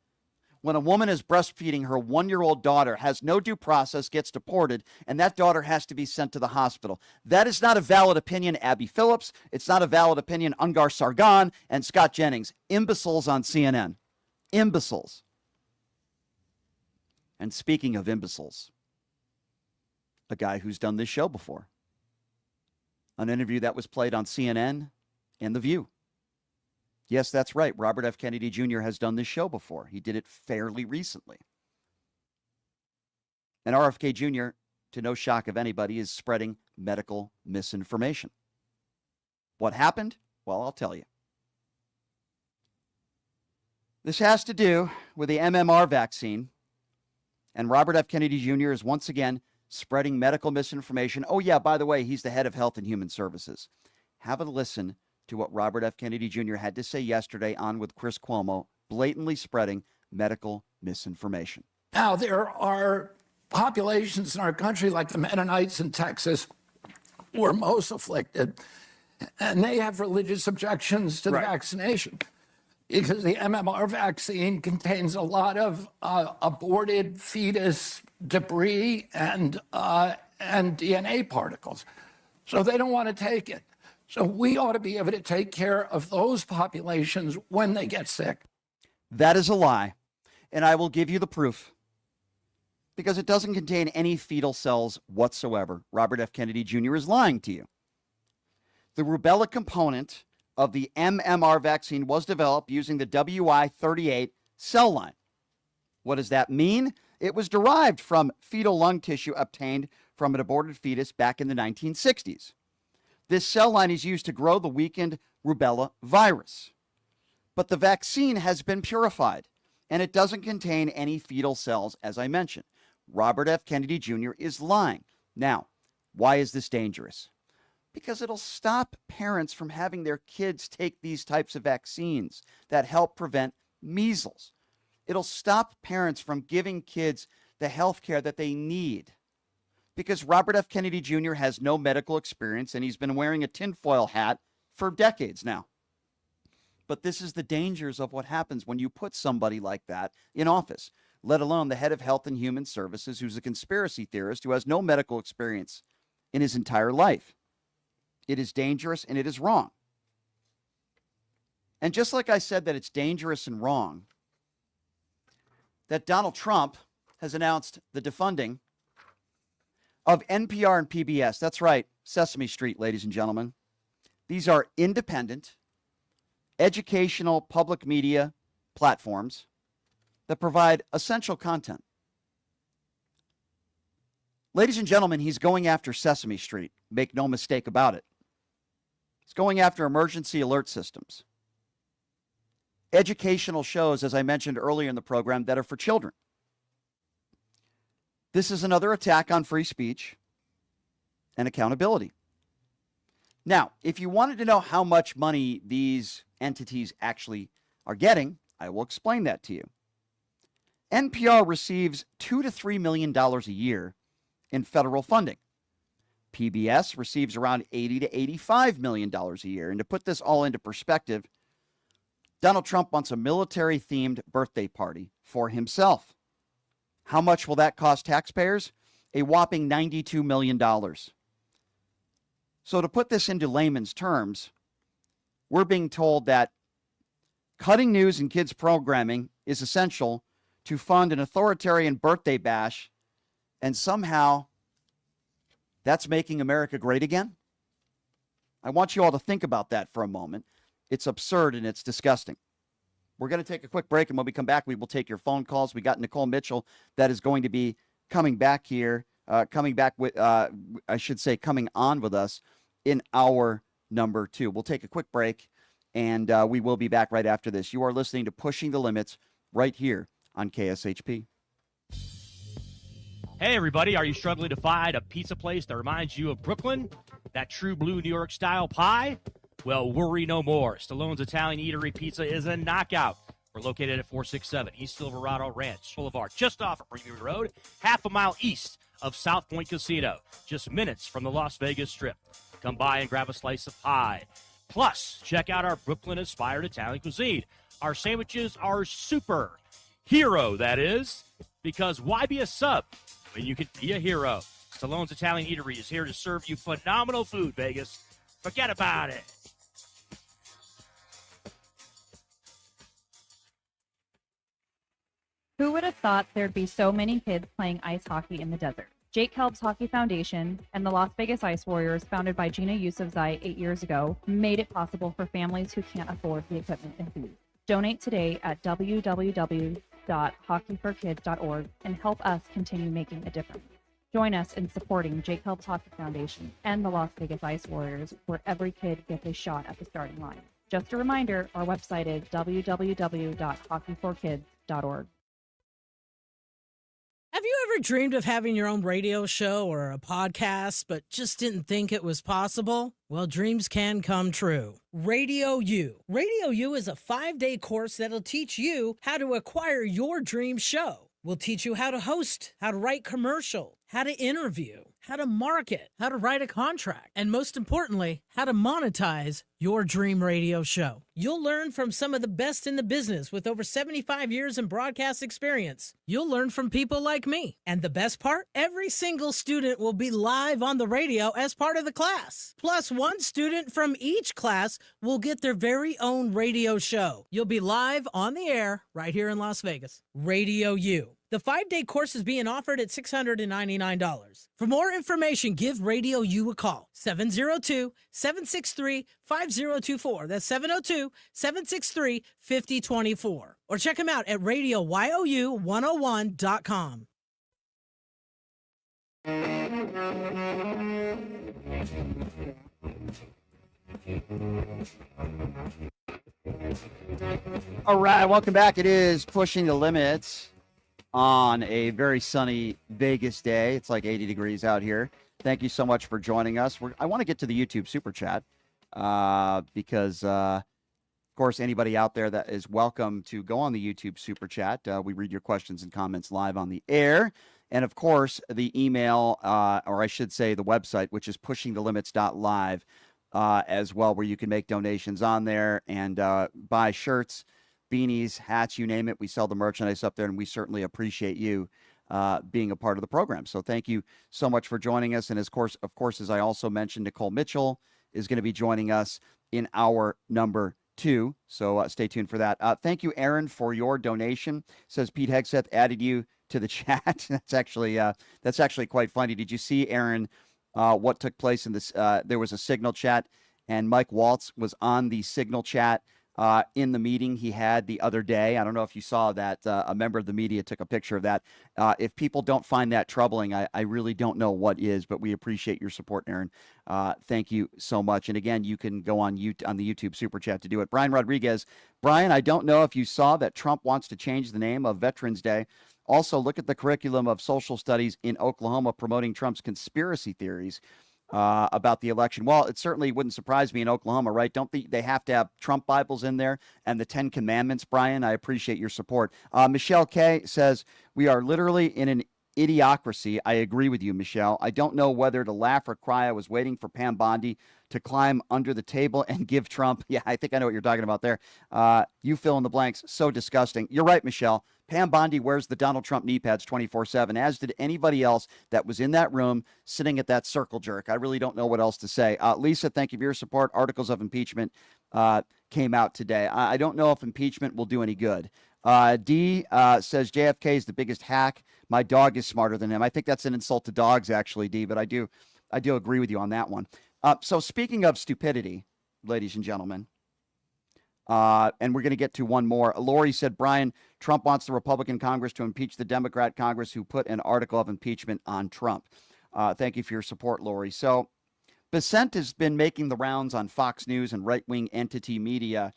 When a woman is breastfeeding her 1-year-old daughter, has no due process, gets deported, and that daughter has to be sent to the hospital. That is not a valid opinion, Abby Phillips. It's not a valid opinion, Ungar Sargon and Scott Jennings. Imbeciles on CNN. Imbeciles. And speaking of imbeciles, a guy who's done this show before. An interview that was played on CNN and The View. Yes, that's right. Robert F. Kennedy Jr. has done this show before. He did it fairly recently. And RFK Jr., to no shock of anybody, is spreading medical misinformation. What happened? Well, I'll tell you. This has to do with the MMR vaccine. And Robert F. Kennedy Jr. is once again spreading medical misinformation. Oh, yeah, by the way, he's the head of Health and Human Services. Have a listen to what Robert F. Kennedy Jr. had to say yesterday on with Chris Cuomo, blatantly spreading medical misinformation. Now, there are populations in our country, like the Mennonites in Texas, who are most afflicted, and they have religious objections to the vaccination because the MMR vaccine contains a lot of aborted fetus debris and DNA particles. So they don't want to take it. So we ought to be able to take care of those populations when they get sick. That is a lie, and I will give you the proof because it doesn't contain any fetal cells whatsoever. Robert F. Kennedy Jr. is lying to you. The rubella component of the MMR vaccine was developed using the WI38 cell line. What does that mean? It was derived from fetal lung tissue obtained from an aborted fetus back in the 1960s. This cell line is used to grow the weakened rubella virus. But the vaccine has been purified, and it doesn't contain any fetal cells, as I mentioned. Robert F. Kennedy Jr. is lying. Now, why is this dangerous? Because it'll stop parents from having their kids take these types of vaccines that help prevent measles. It'll stop parents from giving kids the health care that they need. Because Robert F. Kennedy Jr. has no medical experience, and he's been wearing a tinfoil hat for decades now. But this is the dangers of what happens when you put somebody like that in office, let alone the head of Health and Human Services, who's a conspiracy theorist who has no medical experience in his entire life. It is dangerous and it is wrong. And just like I said that it's dangerous and wrong, that Donald Trump has announced the defunding of NPR and PBS. That's right, Sesame Street, ladies and gentlemen. These are independent, educational public media platforms that provide essential content. Ladies and gentlemen, he's going after Sesame Street. Make no mistake about it. He's going after emergency alert systems. Educational shows, as I mentioned earlier in the program, that are for children. This is another attack on free speech and accountability. Now, if you wanted to know how much money these entities actually are getting, I will explain that to you. NPR receives $2 to $3 million a year in federal funding. PBS receives around $80 to $85 million a year. And to put this all into perspective, Donald Trump wants a military-themed birthday party for himself. How much will that cost taxpayers? A whopping $92 million. So to put this into layman's terms, we're being told that cutting news and kids programming is essential to fund an authoritarian birthday bash, and somehow that's making America great again? I want you all to think about that for a moment. It's absurd and it's disgusting. We're going to take a quick break, and when we come back, we will take your phone calls. We got Nicole Mitchell that is going to be coming back here, coming on with us in hour number 2. We'll take a quick break, and we will be back right after this. You are listening to Pushing the Limits right here on KSHP. Hey, everybody. Are you struggling to find a pizza place that reminds you of Brooklyn? That true blue New York style pie? Well, worry no more. Stallone's Italian Eatery Pizza is a knockout. We're located at 467 East Silverado Ranch Boulevard, just off of Premium Road, half a mile east of South Point Casino, just minutes from the Las Vegas Strip. Come by and grab a slice of pie. Plus, check out our Brooklyn-inspired Italian cuisine. Our sandwiches are super. Hero, that is. Because why be a sub when you can be a hero? Stallone's Italian Eatery is here to serve you phenomenal food, Vegas. Forget about it. Who would have thought there'd be so many kids playing ice hockey in the desert? Jake Helps Hockey Foundation and the Las Vegas Ice Warriors, founded by Gina Yusufzai 8 years ago, made it possible for families who can't afford the equipment and fees. Donate today at www.hockeyforkids.org and help us continue making a difference. Join us in supporting Jake Helps Hockey Foundation and the Las Vegas Ice Warriors, where every kid gets a shot at the starting line. Just a reminder, our website is www.hockeyforkids.org. Have you ever dreamed of having your own radio show or a podcast, but just didn't think it was possible? Well, dreams can come true. Radio U. Radio U is a 5-day course that'll teach you how to acquire your dream show. We'll teach you how to host, how to write commercial, how to interview, how to market, how to write a contract, and most importantly, how to monetize your dream radio show. You'll learn from some of the best in the business with over 75 years in broadcast experience. You'll learn from people like me. And the best part? Every single student will be live on the radio as part of the class. Plus, one student from each class will get their very own radio show. You'll be live on the air right here in Las Vegas. Radio U. The 5-day course is being offered at $699. For more information, give Radio U a call. 702-763-5024. That's 702-763-5024. Or check them out at radioyou101.com. All right, welcome back. It is Pushing the Limits on a very sunny Vegas day. It's like 80 degrees out here. Thank you so much for joining us. I want to get to the YouTube Super Chat because, of course, anybody out there that is welcome to go on the YouTube Super Chat. We read your questions and comments live on the air. And, of course, the email, or I should say the website, which is pushingthelimits.live as well, where you can make donations on there and buy shirts, beanies, hats, you name it. We sell the merchandise up there, and we certainly appreciate you being a part of the program. So thank you so much for joining us. And of course, as I also mentioned, Nicole Mitchell is going to be joining us in hour number 2. So stay tuned for that. Thank you, Aaron, for your donation. Says Pete Hegseth added you to the chat. That's actually quite funny. Did you see, Aaron, what took place in this? There was a Signal chat, and Mike Waltz was on the Signal chat in the meeting he had the other day. I don't know if you saw that. A member of the media took a picture of that. If people don't find that troubling, I really don't know what is, but we appreciate your support, Aaron. Thank you so much. And again, you can go on the YouTube Super Chat to do it. Brian Rodriguez. Brian, I don't know if you saw that Trump wants to change the name of Veterans Day. Also, look at the curriculum of social studies in Oklahoma promoting Trump's conspiracy theories about the election. Well, it certainly wouldn't surprise me in Oklahoma, right? Don't they have to have Trump Bibles in there and the 10 Commandments, Brian? I appreciate your support. Michelle K says, we are literally in an idiocracy. I agree with you, Michelle. I don't know whether to laugh or cry. I was waiting for Pam Bondi to climb under the table and give Trump. Yeah, I think I know what you're talking about there. You fill in the blanks. So disgusting. You're right, Michelle. Pam Bondi wears the Donald Trump knee pads 24/7, as did anybody else that was in that room sitting at that circle jerk. I really don't know what else to say. Lisa, thank you for your support. Articles of impeachment came out today. I don't know if impeachment will do any good. D says JFK is the biggest hack. My dog is smarter than him. I think that's an insult to dogs, actually, D, but I do agree with you on that one. So speaking of stupidity, ladies and gentlemen, and we're going to get to one more. Lori said, Brian, Trump wants the Republican Congress to impeach the Democrat Congress who put an article of impeachment on Trump. Thank you for your support, Lori. So Besant has been making the rounds on Fox News and right-wing entity media,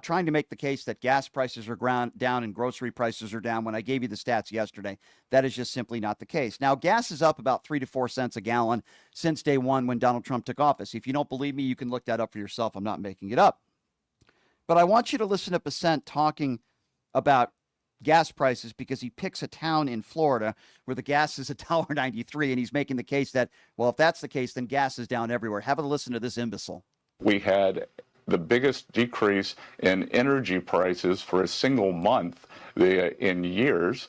trying to make the case that gas prices are down and grocery prices are down. When I gave you the stats yesterday, that is just simply not the case. Now, gas is up about 3 to 4 cents a gallon since day one when Donald Trump took office. If you don't believe me, you can look that up for yourself. I'm not making it up. But I want you to listen to Besant talking about gas prices because he picks a town in Florida where the gas is $1.93, and he's making the case that, well, if that's the case, then gas is down everywhere. Have a listen to this imbecile. We had the biggest decrease in energy prices for a single month in years.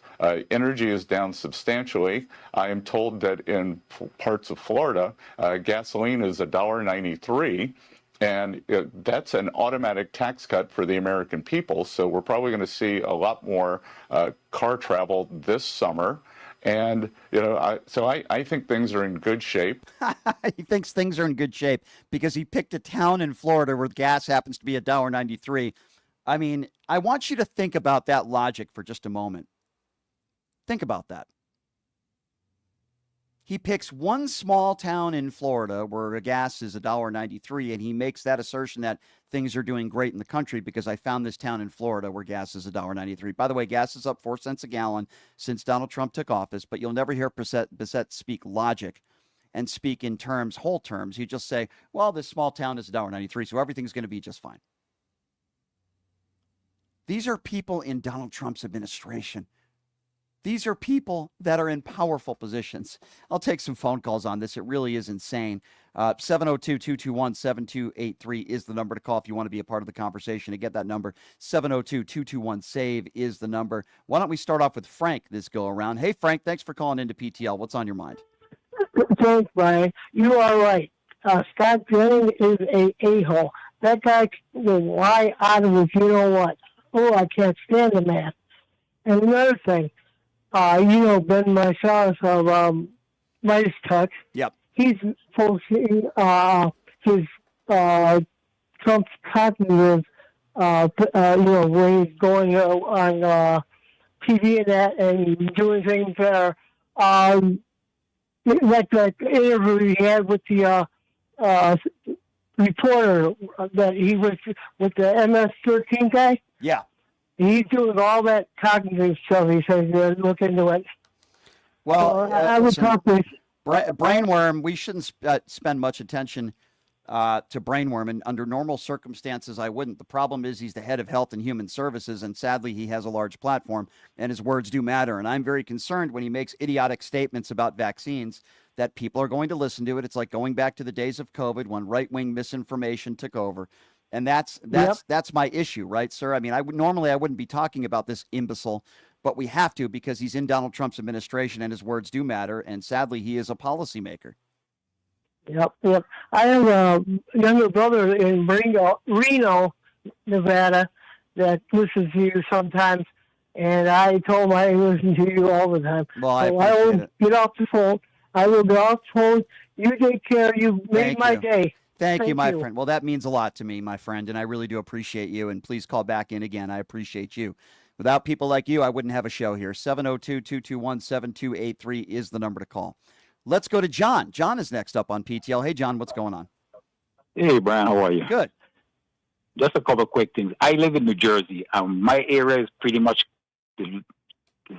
Energy is down substantially. I am told that in parts of Florida, gasoline is $1.93. And that's an automatic tax cut for the American people. So we're probably going to see a lot more car travel this summer. And, I think things are in good shape. He thinks things are in good shape because he picked a town in Florida where gas happens to be $1.93. I mean, I want you to think about that logic for just a moment. Think about that. He picks one small town in Florida where gas is $1.93, and he makes that assertion that things are doing great in the country because I found this town in Florida where gas is $1.93. By the way, gas is up 4 cents a gallon since Donald Trump took office, but you'll never hear Bissett speak logic and speak in whole terms. He just say, well, this small town is $1.93, so everything's going to be just fine. These are people in Donald Trump's administration. These are people that are in powerful positions. I'll take some phone calls on this. It really is insane. 702-221-7283 is the number to call if you want to be a part of the conversation. To get that number, 702-221-SAVE is the number. Why don't we start off with Frank this go-around? Hey, Frank, thanks for calling into PTL. What's on your mind? Thanks, Brian. You are right. Scott Jennings is a a-hole. That guy will lie out of his you-know-what. Oh, I can't stand the man. And another thing, Ben Marsalis of Midas Touch. Yep. He's posting his Trump's cognitive, when he's going on TV and that, and doing things that are like that interview he had with the reporter that he was with the MS-13 guy. Yeah. He's doing all that cognitive stuff. He says, look into it. Well, I would talk with Brainworm. We shouldn't spend much attention to Brainworm, and under normal circumstances, I wouldn't. The problem is he's the head of Health and Human Services, and sadly, he has a large platform, and his words do matter. And I'm very concerned when he makes idiotic statements about vaccines that people are going to listen to it. It's like going back to the days of COVID when right-wing misinformation took over. And that's my issue, right, sir? I mean, I wouldn't be talking about this imbecile, but we have to because he's in Donald Trump's administration and his words do matter. And sadly, he is a policymaker. Yep. I have a younger brother in Reno, Nevada, that listens to you sometimes, and I told him I listen to you all the time. Well, I will get off the phone. I will get off the phone. You take care. You made my day. Thank you, my friend. Well, that means a lot to me, my friend, and I really do appreciate you. And please call back in again. I appreciate you. Without people like you, I wouldn't have a show here. 702-221-7283 is the number to call. Let's go to John. John is next up on PTL. Hey, John, what's going on? Hey, Brian, how are you? Good. Just a couple of quick things. I live in New Jersey. My area is pretty much, the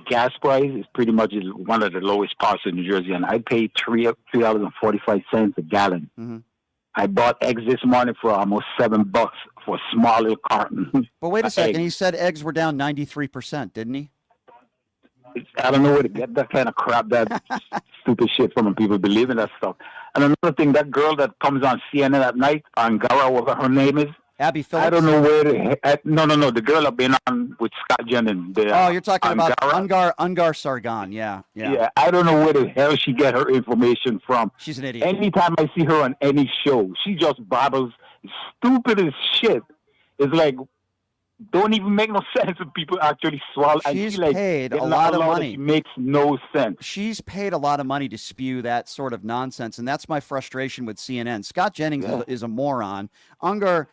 gas price is pretty much one of the lowest parts of New Jersey, and I pay $3.45 a gallon. Mm-hmm. I bought eggs this morning for almost $7 for a small little carton. But wait a second. He said eggs were down 93%, didn't he? I don't know where to get that kind of crap, that stupid shit from, when people believe in that stuff. And another thing, that girl that comes on CNN at night, Angara, whatever her name is. Abby Phillips? I don't know where no, the girl I've been on with Scott Jennings. You're talking about Ungar Sargon. Yeah. I don't know where the hell she get her information from. She's an idiot. Anytime I see her on any show, she just babbles stupid as shit. It's like, don't even make no sense if people actually swallow. She's paid a lot of money. It makes no sense. She's paid a lot of money to spew that sort of nonsense, and that's my frustration with CNN. Scott Jennings is a moron. Ungar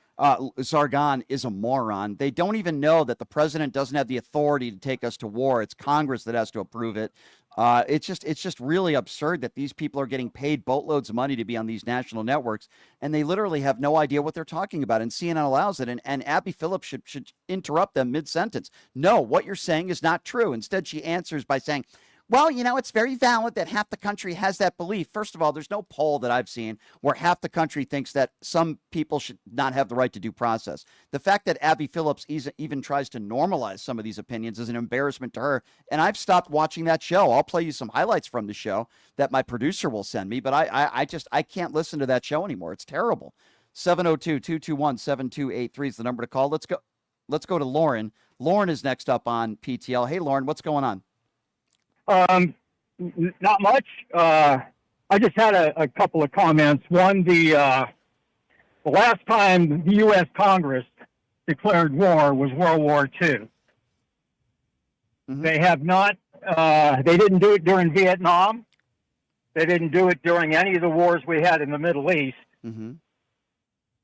Sargon is a moron. They don't even know that the president doesn't have the authority to take us to war. It's Congress that has to approve it. It's just really absurd that these people are getting paid boatloads of money to be on these national networks, and they literally have no idea what they're talking about. And CNN allows it, and Abby Phillips should interrupt them mid-sentence. No, what you're saying is not true. Instead, she answers by saying, well, it's very valid that half the country has that belief. First of all, there's no poll that I've seen where half the country thinks that some people should not have the right to due process. The fact that Abby Phillips even tries to normalize some of these opinions is an embarrassment to her. And I've stopped watching that show. I'll play you some highlights from the show that my producer will send me, but I can't listen to that show anymore. It's terrible. 702-221-7283 is the number to call. Let's go to Lauren. Lauren is next up on PTL. Hey, Lauren, what's going on? Not much. I just had a couple of comments. One, the last time the U.S. Congress declared war was World War II. Mm-hmm. They have not. They didn't do it during Vietnam. They didn't do it during any of the wars we had in the Middle East. Mm-hmm.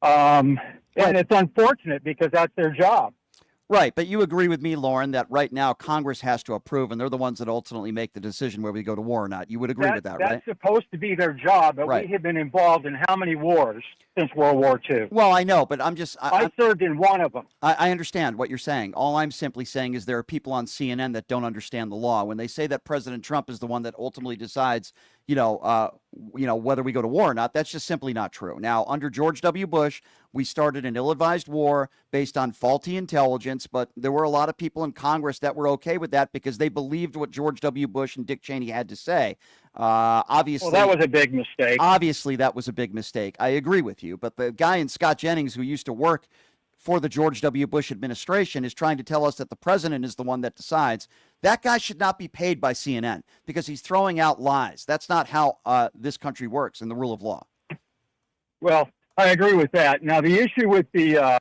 And it's unfortunate because that's their job. Right, but you agree with me, Lauren, that right now Congress has to approve, and they're the ones that ultimately make the decision whether we go to war or not. You would agree with that, right? That's supposed to be their job, but we have been involved in how many wars since World War II? Well, I know, but I served in one of them. I understand what you're saying. All I'm simply saying is there are people on CNN that don't understand the law. When they say that President Trump is the one that ultimately decides, whether we go to war or not, that's just simply not true. Now, under George W. Bush, we started an ill-advised war based on faulty intelligence, but there were a lot of people in Congress that were okay with that because they believed what George W. Bush and Dick Cheney had to say. Obviously, that was a big mistake. Obviously, that was a big mistake. I agree with you, but the guy in Scott Jennings who used to work for the George W. Bush administration is trying to tell us that the president is the one that decides. That guy should not be paid by CNN because he's throwing out lies. That's not how this country works in the rule of law. Well, I agree with that. Now, the issue with the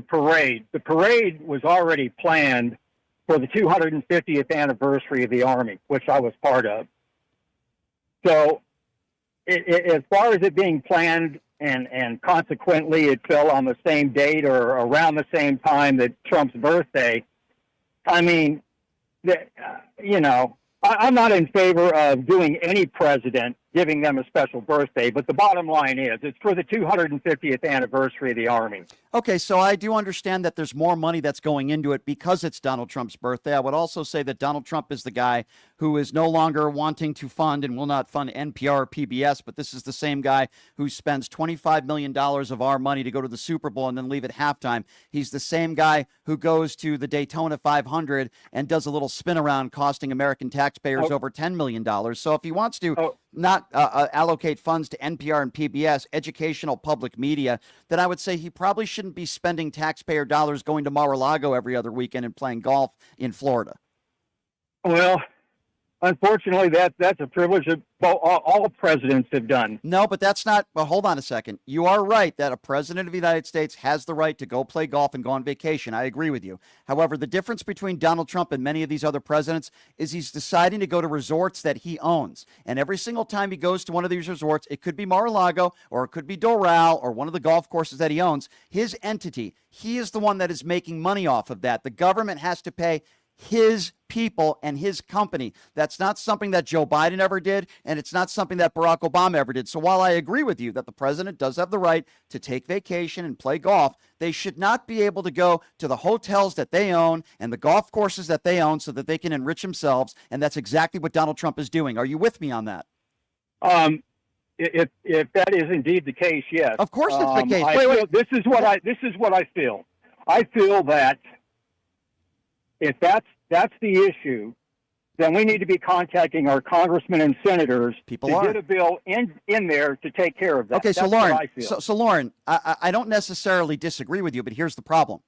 parade was already planned for the 250th anniversary of the Army, which I was part of. So as far as it being planned and consequently it fell on the same date or around the same time that Trump's birthday, I mean, I'm not in favor of doing any president, giving them a special birthday, but the bottom line is it's for the 250th anniversary of the Army. Okay, so I do understand that there's more money that's going into it because it's Donald Trump's birthday. I would also say that Donald Trump is the guy who is no longer wanting to fund and will not fund NPR or PBS, but this is the same guy who spends $25 million of our money to go to the Super Bowl and then leave at halftime. He's the same guy who goes to the Daytona 500 and does a little spin around costing American taxpayers over $10 million. So if he wants to not allocate funds to NPR and PBS, educational public media, then I would say he probably shouldn't be spending taxpayer dollars going to Mar-a-Lago every other weekend and playing golf in Florida. Well, unfortunately, that's a privilege that all presidents have done. No, but that's not. Well, hold on a second. You are right that a president of the United States has the right to go play golf and go on vacation. I agree with you. However, the difference between Donald Trump and many of these other presidents is he's deciding to go to resorts that he owns. And every single time he goes to one of these resorts, it could be Mar-a-Lago or it could be Doral or one of the golf courses that he owns. His entity, he is the one that is making money off of that. The government has to pay his people and his company. That's not something that Joe Biden ever did, and it's not something that Barack Obama ever did. So while I agree with you that the president does have the right to take vacation and play golf, they should not be able to go to the hotels that they own and the golf courses that they own so that they can enrich themselves, and that's exactly what Donald Trump is doing. Are you with me on that? If that is indeed the case, yes. Of course it's the case. This is what I feel. I feel that if that's the issue, then we need to be contacting our congressmen and senators to get a bill in there to take care of that. Okay, so that's Lauren, what I feel. so Lauren, I don't necessarily disagree with you, but here's the problem.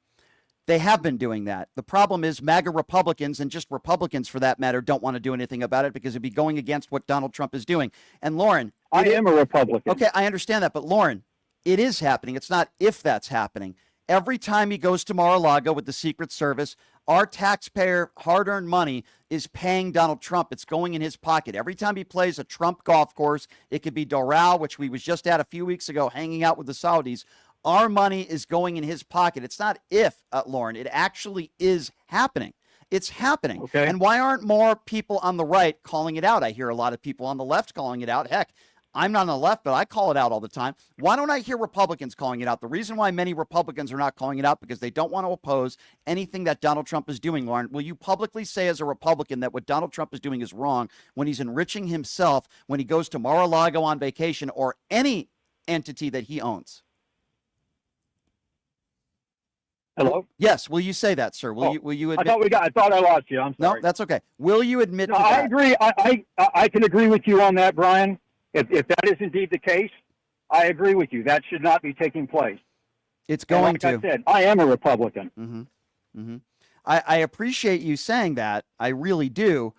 They have been doing that. The problem is MAGA Republicans, and just Republicans for that matter, don't want to do anything about it because it'd be going against what Donald Trump is doing. And Lauren, I am a Republican. Okay, I understand that, but Lauren, it is happening. It's not if that's happening. Every time he goes to Mar-a-Lago with the Secret Service, our taxpayer hard-earned money is paying Donald Trump. It's going in his pocket. Every time he plays a Trump golf course, it could be Doral, which we was just at a few weeks ago, hanging out with the Saudis. Our money is going in his pocket. It's not if, Lauren. It actually is happening. It's happening. Okay. And why aren't more people on the right calling it out? I hear a lot of people on the left calling it out. Heck, I'm not on the left, but I call it out all the time. Why don't I hear Republicans calling it out? The reason why many Republicans are not calling it out because they don't want to oppose anything that Donald Trump is doing, Lauren. Will you publicly say as a Republican that what Donald Trump is doing is wrong when he's enriching himself when he goes to Mar-a-Lago on vacation or any entity that he owns? Hello? Yes. Will you say that, sir? Will you admit? I thought I lost you. I'm sorry. No, that's okay. Will you admit to I that? agree. I can agree with you on that, Brian. If that is indeed the case, I agree with you. That should not be taking place. It's going like to. I said, I am a Republican. Mm-hmm. Mm-hmm. I appreciate you saying that. I really do.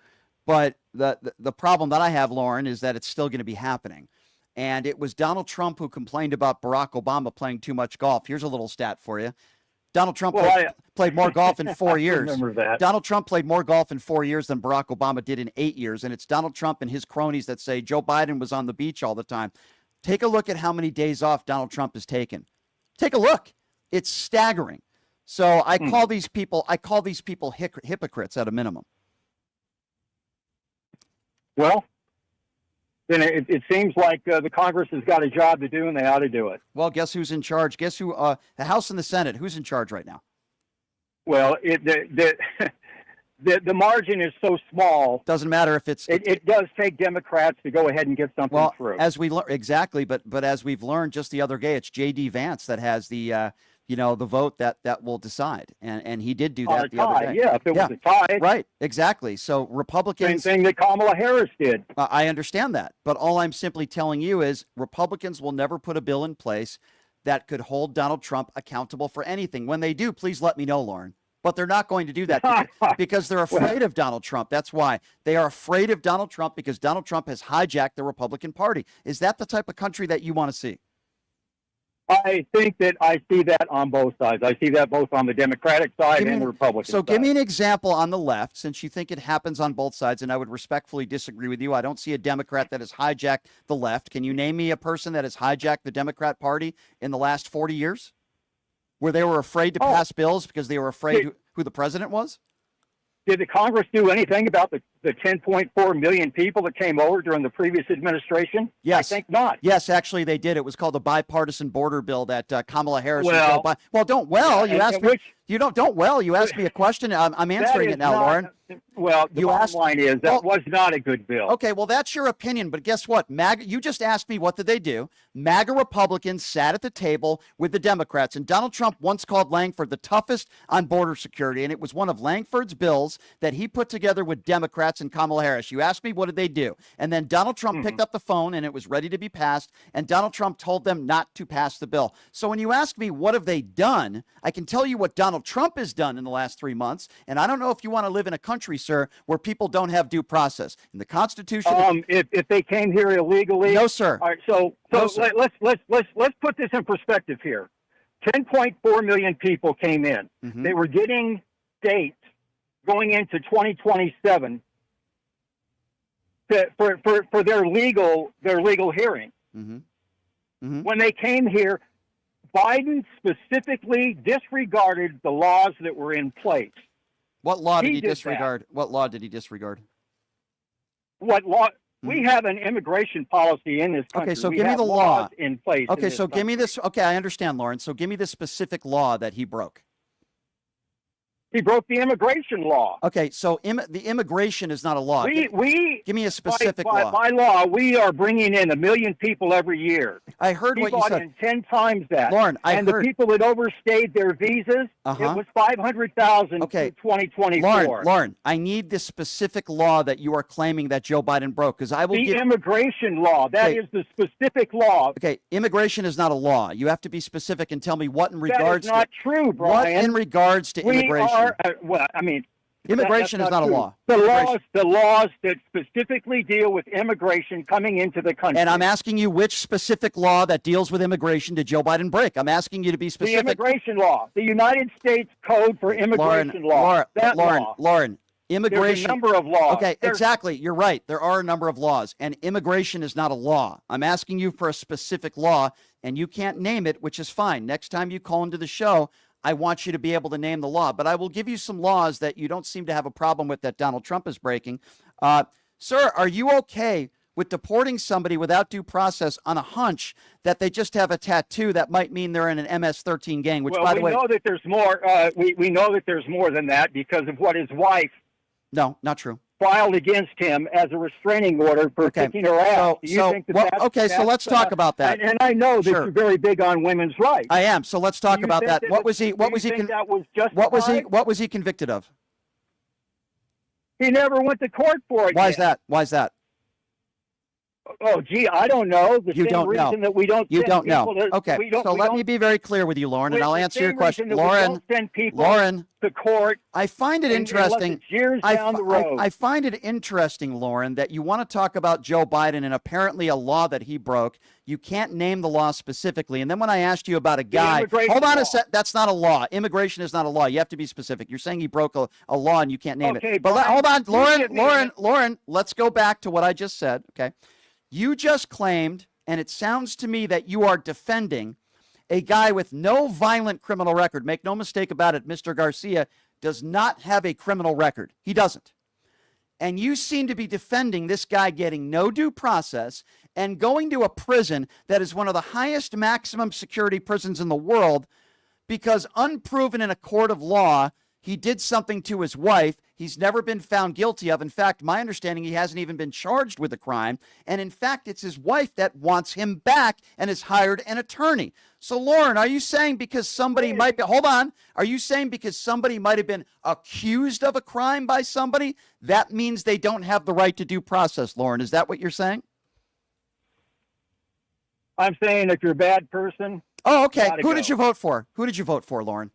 But the problem that I have, Lauren, is that it's still going to be happening. And it was Donald Trump who complained about Barack Obama playing too much golf. Here's a little stat for you. Donald Trump played more golf in 4 years. Remember that. Donald Trump played more golf in 4 years than Barack Obama did in 8 years. And it's Donald Trump and his cronies that say Joe Biden was on the beach all the time. Take a look at how many days off Donald Trump has taken. Take a look. It's staggering. So I call these people hypocrites at a minimum. Well, then it seems like the Congress has got a job to do, and they ought to do it. Well, guess who's in charge? Guess who? The House and the Senate. Who's in charge right now? Well, the margin is so small. Doesn't matter if it does take Democrats to go ahead and get something through. As we learn exactly, but as we've learned just the other day, it's J.D. Vance that has the the vote that will decide, and he did do that the other day. Yeah, if it was a tie, right? Exactly. So Republicans, same thing that Kamala Harris did. I understand that, but all I'm simply telling you is Republicans will never put a bill in place that could hold Donald Trump accountable for anything. When they do, please let me know, Lauren. But they're not going to do that because they're afraid of Donald Trump. That's why. They are afraid of Donald Trump because Donald Trump has hijacked the Republican Party. Is that the type of country that you want to see? I think that I see that on both sides. I see that both on the Democratic side and the Republican So side. give me an example on the left, since you think it happens on both sides, and I would respectfully disagree with you. I don't see a Democrat that has hijacked the left. Can you name me a person that has hijacked the Democrat Party in the last 40 years? Where they were afraid to pass bills because they were afraid who the president was? Did the Congress do anything about the 10.4 million people that came over during the previous administration? Yes. I think not. Yes, actually they did. It was called the bipartisan border bill that Kamala Harris and Well, Joe Biden. Well, don't well. You asked me. You don't well. You asked me a question. I'm answering it now, Lauren. Well, the bottom line is that was not a good bill. Okay, well, that's your opinion. But guess what? MAGA, you just asked me what did they do. MAGA Republicans sat at the table with the Democrats. And Donald Trump once called Langford the toughest on border security. And it was one of Langford's bills that he put together with Democrats and Kamala Harris. You asked me what did they do. And then Donald Trump picked up the phone and it was ready to be passed. And Donald Trump told them not to pass the bill. So when you ask me what have they done, I can tell you what Donald Trump has done in the last 3 months. And I don't know if you want to live in a country, sir, where people don't have due process. In the Constitution, if they came here illegally, no, sir. All right, so No, sir. let's put this in perspective here. 10.4 million people came in. They were getting dates going into 2027 for their legal hearing. When they came here, Biden specifically disregarded the laws that were in place. What law did he did disregard? What law did he disregard? What law? We have an immigration policy in this country. Okay, so we give me have the law laws in place. Okay, so give me this. Okay, I understand, Lauren. So give me the specific law that he broke. He broke the immigration law. Okay, so the immigration is not a law. Give me a specific law. By law, we are bringing in 1 million people every year. I heard he what you brought said. in 10 times that. Lauren, the people that overstayed their visas, it was 500,000 okay. in 2024. Lauren, I need the specific law that you are claiming that Joe Biden broke, because I will The immigration law. That is the specific law. Okay, immigration is not a law. You have to be specific and tell me what in regards that is not to true, Brian. What in regards to immigration? Immigration is not a law. The laws that specifically deal with immigration coming into the country. And I'm asking you which specific law that deals with immigration did Joe Biden break? I'm asking you to be specific. The immigration law, the United States Code for Immigration Law. Lauren, immigration. There's a number of laws. Okay, exactly. You're right. There are a number of laws, and immigration is not a law. I'm asking you for a specific law, and you can't name it, which is fine. Next time you call into the show, I want you to be able to name the law, but I will give you some laws that you don't seem to have a problem with that Donald Trump is breaking. Sir, are you okay with deporting somebody without due process on a hunch that they just have a tattoo that might mean they're in an MS-13 gang, which, by the way... we know that there's more. We know that there's more than that because of what his wife... No, not true. ...filed against him as a restraining order for kicking her ass. So let's talk about that. And I know that you're very big on women's rights. I am. So let's talk about that. What was he convicted of? He never went to court for it. Why is that? Why is that? Oh, gee, I don't know. You don't know. That we don't. You don't know. Okay. So let me be very clear with you, Lauren, and I'll answer your question. Lauren, to court. I find it interesting. Years down the road. I find it interesting, Lauren, that you want to talk about Joe Biden and apparently a law that he broke. You can't name the law specifically. And then when I asked you about a guy, hold on a sec. That's not a law. Immigration is not a law. You have to be specific. You're saying he broke a law and you can't name it. But hold on, Lauren, let's go back to what I just said. Okay. You just claimed, and it sounds to me that you are defending a guy with no violent criminal record. Make no mistake about it, Mr. Garcia does not have a criminal record. He doesn't. And you seem to be defending this guy getting no due process and going to a prison that is one of the highest maximum security prisons in the world because unproven in a court of law, he did something to his wife he's never been found guilty of. In fact, my understanding, he hasn't even been charged with a crime. And in fact, it's his wife that wants him back and has hired an attorney. So, Lauren, are you saying because somebody might be, hold on, are you saying because somebody might have been accused of a crime by somebody, that means they don't have the right to due process, Lauren? Is that what you're saying? I'm saying if you're a bad person. Oh, okay. Who did you vote for? Who did you vote for, Lauren?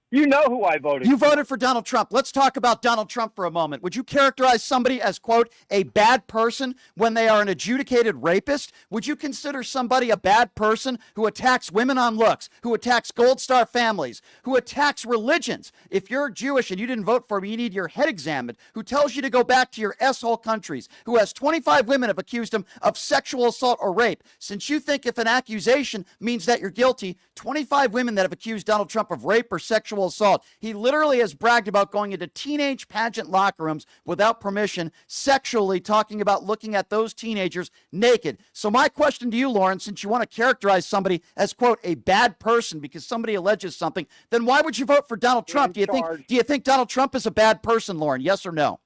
You know who I voted for. You voted for Donald Trump. Let's talk about Donald Trump for a moment. Would you characterize somebody as, quote, a bad person when they are an adjudicated rapist? Would you consider somebody a bad person who attacks women on looks, who attacks Gold Star families, who attacks religions? If you're Jewish and you didn't vote for him, you need your head examined, who tells you to go back to your S-hole countries, who has 25 women have accused him of sexual assault or rape. Since you think if an accusation means that you're guilty, 25 women that have accused Donald Trump of rape or sexual assault. He literally has bragged about going into teenage pageant locker rooms without permission, sexually talking about looking at those teenagers naked. So my question to you, Lauren, since you want to characterize somebody as, quote, a bad person because somebody alleges something, then why would you vote for Donald Trump? Do you think Donald Trump is a bad person, Lauren? Yes or no?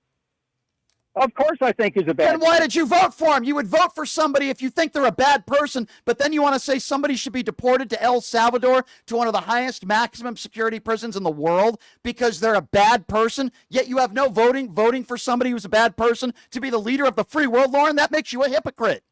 Of course I think he's a bad person. Then why did you vote for him? You would vote for somebody if you think they're a bad person, but then you want to say somebody should be deported to El Salvador, to one of the highest maximum security prisons in the world because they're a bad person, yet you have no voting for somebody who's a bad person to be the leader of the free world, Lauren? That makes you a hypocrite.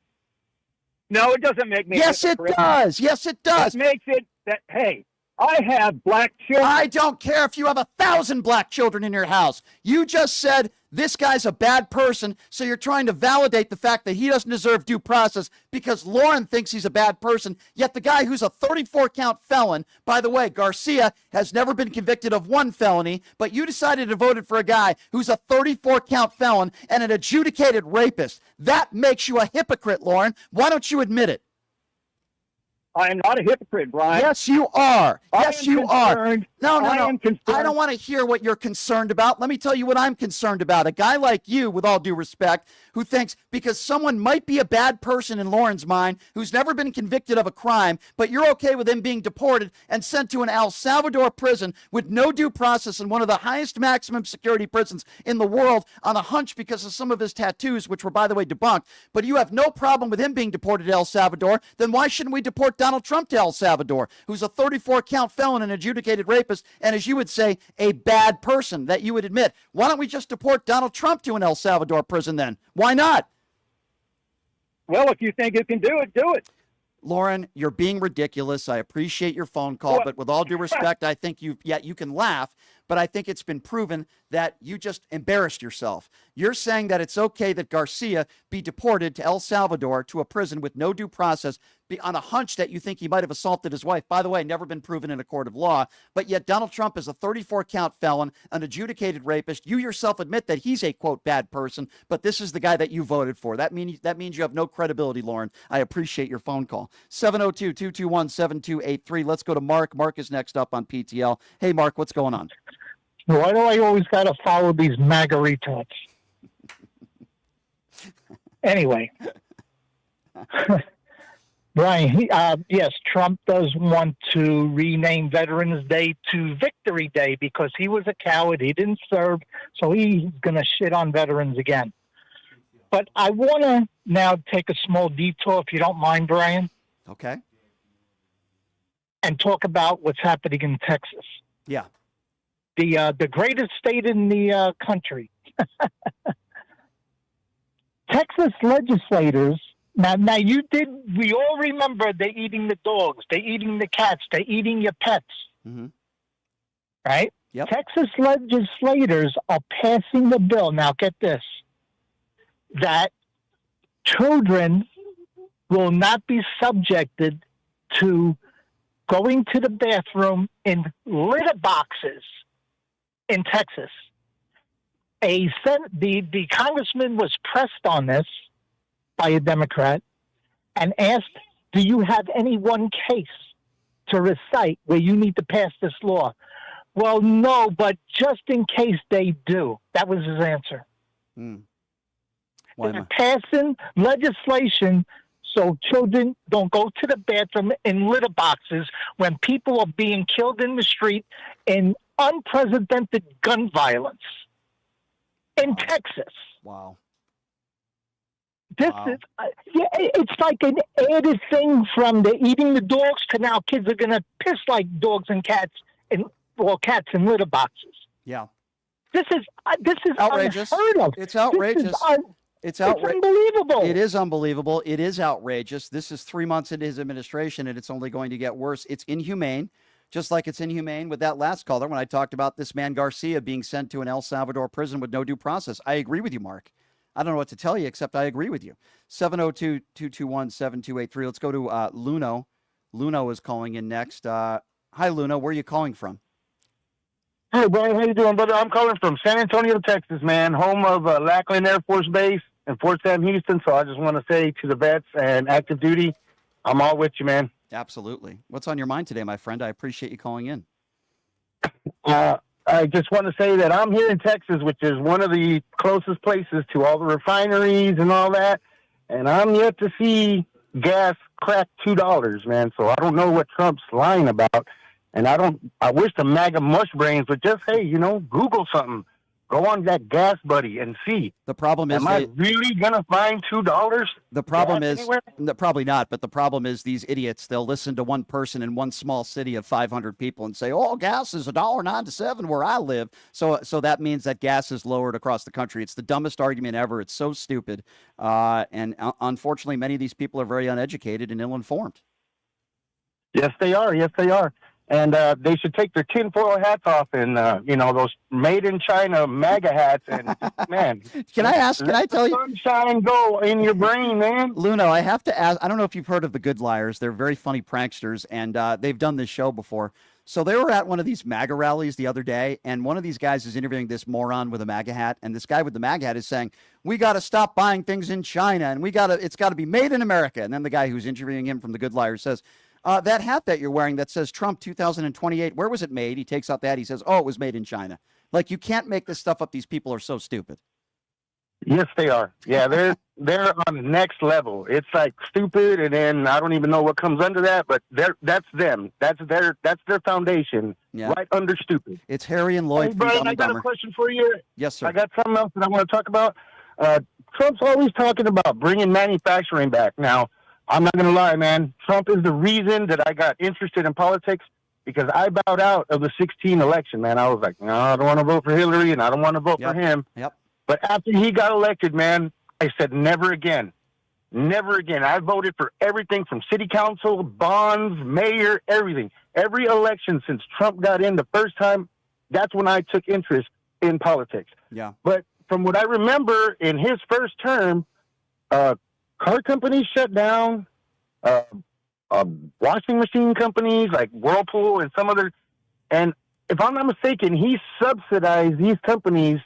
No, it doesn't make me a hypocrite. Yes, it does. Yes, it does. It makes it that, hey, I have black children. I don't care if you have 1,000 black children in your house. You just said this guy's a bad person, so you're trying to validate the fact that he doesn't deserve due process because Lauren thinks he's a bad person, yet the guy who's a 34-count felon, by the way, Garcia has never been convicted of one felony, but you decided to vote for a guy who's a 34-count felon and an adjudicated rapist. That makes you a hypocrite, Lauren. Why don't you admit it? I am not a hypocrite, Brian. Yes, you are. Yes, you are. No. I am concerned. I don't want to hear what you're concerned about. Let me tell you what I'm concerned about. A guy like you, with all due respect, who thinks because someone might be a bad person in Lauren's mind, who's never been convicted of a crime, but you're okay with him being deported and sent to an El Salvador prison with no due process in one of the highest maximum security prisons in the world on a hunch because of some of his tattoos, which were, by the way, debunked. But you have no problem with him being deported to El Salvador. Then why shouldn't we deport Donald Trump to El Salvador, who's a 34-count felon and adjudicated rapist, and as you would say, a bad person that you would admit? Why don't we just deport Donald Trump to an El Salvador prison then? Why not? Well, if you think you can do it, do it. Lauren, you're being ridiculous. I appreciate your phone call, but with all due respect, I think you can laugh, but I think it's been proven that you just embarrassed yourself. You're saying that it's okay that Garcia be deported to El Salvador to a prison with no due process on a hunch that you think he might have assaulted his wife. By the way, never been proven in a court of law, but yet Donald Trump is a 34-count felon, an adjudicated rapist. You yourself admit that he's a, quote, bad person, but this is the guy that you voted for. That means you have no credibility, Lauren. I appreciate your phone call. 702-221-7283. Let's go to Mark. Mark is next up on PTL. Hey, Mark, what's going on? Why do I always got to follow these MAGA retards? Anyway. Brian, yes, Trump does want to rename Veterans Day to Victory Day because he was a coward. He didn't serve, so he's going to shit on veterans again. But I want to now take a small detour, if you don't mind, Brian. Okay. And talk about what's happening in Texas. Yeah. The greatest state in the country. Texas legislators. Now we all remember they're eating the dogs, they're eating the cats, they're eating your pets. Mm-hmm. Right? Yep. Texas legislators are passing the bill. Now get this, that children will not be subjected to going to the bathroom in litter boxes in Texas. The congressman was pressed on this by a Democrat and asked, do you have any one case to recite where you need to pass this law? Well, no, but just in case they do. That was his answer. They're passing legislation so children don't go to the bathroom in litter boxes when people are being killed in the street in unprecedented gun violence in Texas. Wow. This is, it's like an added thing from the eating the dogs to now kids are going to piss like dogs and cats cats in litter boxes. Yeah. This is outrageous. Unheard of. It's outrageous. It's unbelievable. It is unbelievable. It is outrageous. This is 3 months into his administration, and it's only going to get worse. It's inhumane Just like it's inhumane with that last caller when I talked about this man Garcia being sent to an El Salvador prison with no due process. I agree with you, Mark. I don't know what to tell you, except I agree with you. 702-221-7283. Let's go to Luno. Luno is calling in next. Hi, Luno. Where are you calling from? Hey, Brian. How you doing, brother? I'm calling from San Antonio, Texas, man, home of Lackland Air Force Base and Fort Sam Houston. So I just want to say to the vets and active duty, I'm all with you, man. Absolutely. What's on your mind today, my friend? I appreciate you calling in. I just want to say that I'm here in Texas, which is one of the closest places to all the refineries and all that. And I'm yet to see gas crack $2, man. So I don't know what Trump's lying about. And I wish the MAGA mush brains would just, hey, Google something. Go on that Gas Buddy and see. The problem is, am I really gonna find $2? The problem is, probably not. But the problem is, these idiots, they'll listen to one person in one small city of 500 people and say, "Oh, gas is $1.97 where I live." So that means that gas is lowered across the country. It's the dumbest argument ever. It's so stupid. And unfortunately, many of these people are very uneducated and ill-informed. Yes, they are. Yes, they are. And they should take their tinfoil hats off and, those made in China MAGA hats. And, man. Can I tell you? Sunshine go in your brain, man. Luno, I have to ask, I don't know if you've heard of the Good Liars. They're very funny pranksters, and they've done this show before. So they were at one of these MAGA rallies the other day, and one of these guys is interviewing this moron with a MAGA hat, and this guy with the MAGA hat is saying, we got to stop buying things in China, and it's got to be made in America. And then the guy who's interviewing him from the Good Liars says, that hat that you're wearing that says Trump 2028, where was it made? He takes out that. He says, oh, it was made in China. Like, you can't make this stuff up. These people are so stupid. Yes, they are. Yeah, they're on the next level. It's like stupid, and then I don't even know what comes under that, but that's them. That's their foundation. Yeah. Right under stupid. It's Harry and Lloyd. Hey, Brian, I got a question for you. Yes, sir. I got something else that I want to talk about. Trump's always talking about bringing manufacturing back. Now, I'm not going to lie, man. Trump is the reason that I got interested in politics, because I bowed out of the 2016 election, man. I was like, no, I don't want to vote for Hillary, and I don't want to vote for him. Yep. But after he got elected, man, I said, never again. Never again. I voted for everything from city council, bonds, mayor, everything. Every election since Trump got in the first time, that's when I took interest in politics. Yeah. But from what I remember, in his first term, car companies shut down, washing machine companies like Whirlpool and some other. And if I'm not mistaken, he subsidized these companies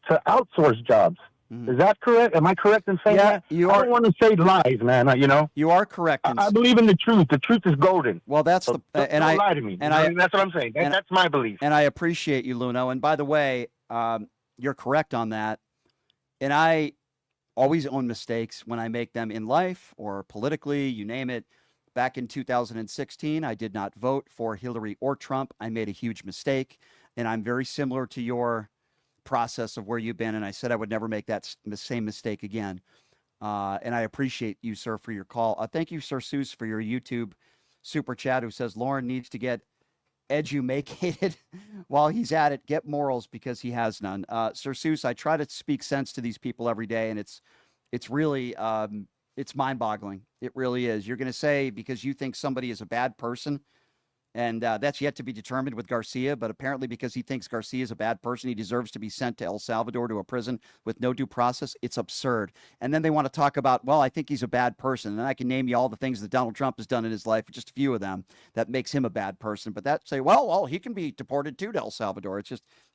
to outsource jobs. Mm-hmm. Is that correct? Am I correct in saying that? You are. I don't want to say lies, man. You are correct. I believe in the truth. The truth is golden. Well, that's don't lie to me. That's what I'm saying. That's my belief. And I appreciate you, Luno. And by the way, you're correct on that. And I always own mistakes when I make them in life or politically, you name it. Back in 2016, I did not vote for Hillary or Trump. I made a huge mistake, and I'm very similar to your process of where you've been, and I said I would never make that same mistake again. And I appreciate you, sir, for your call. Thank you, Sir Seuss, for your YouTube super chat, who says Lauren needs to get edumacated while he's at it. Get morals because he has none. Sir Seuss, I try to speak sense to these people every day, and it's really it's mind-boggling. It really is. You're going to say because you think somebody is a bad person, and that's yet to be determined with Garcia, but apparently because he thinks Garcia is a bad person, he deserves to be sent to El Salvador to a prison with no due process. It's absurd. And then they want to talk about, well, I think he's a bad person, and I can name you all the things that Donald Trump has done in his life, just a few of them, that makes him a bad person. But that say, well, he can be deported too to El Salvador.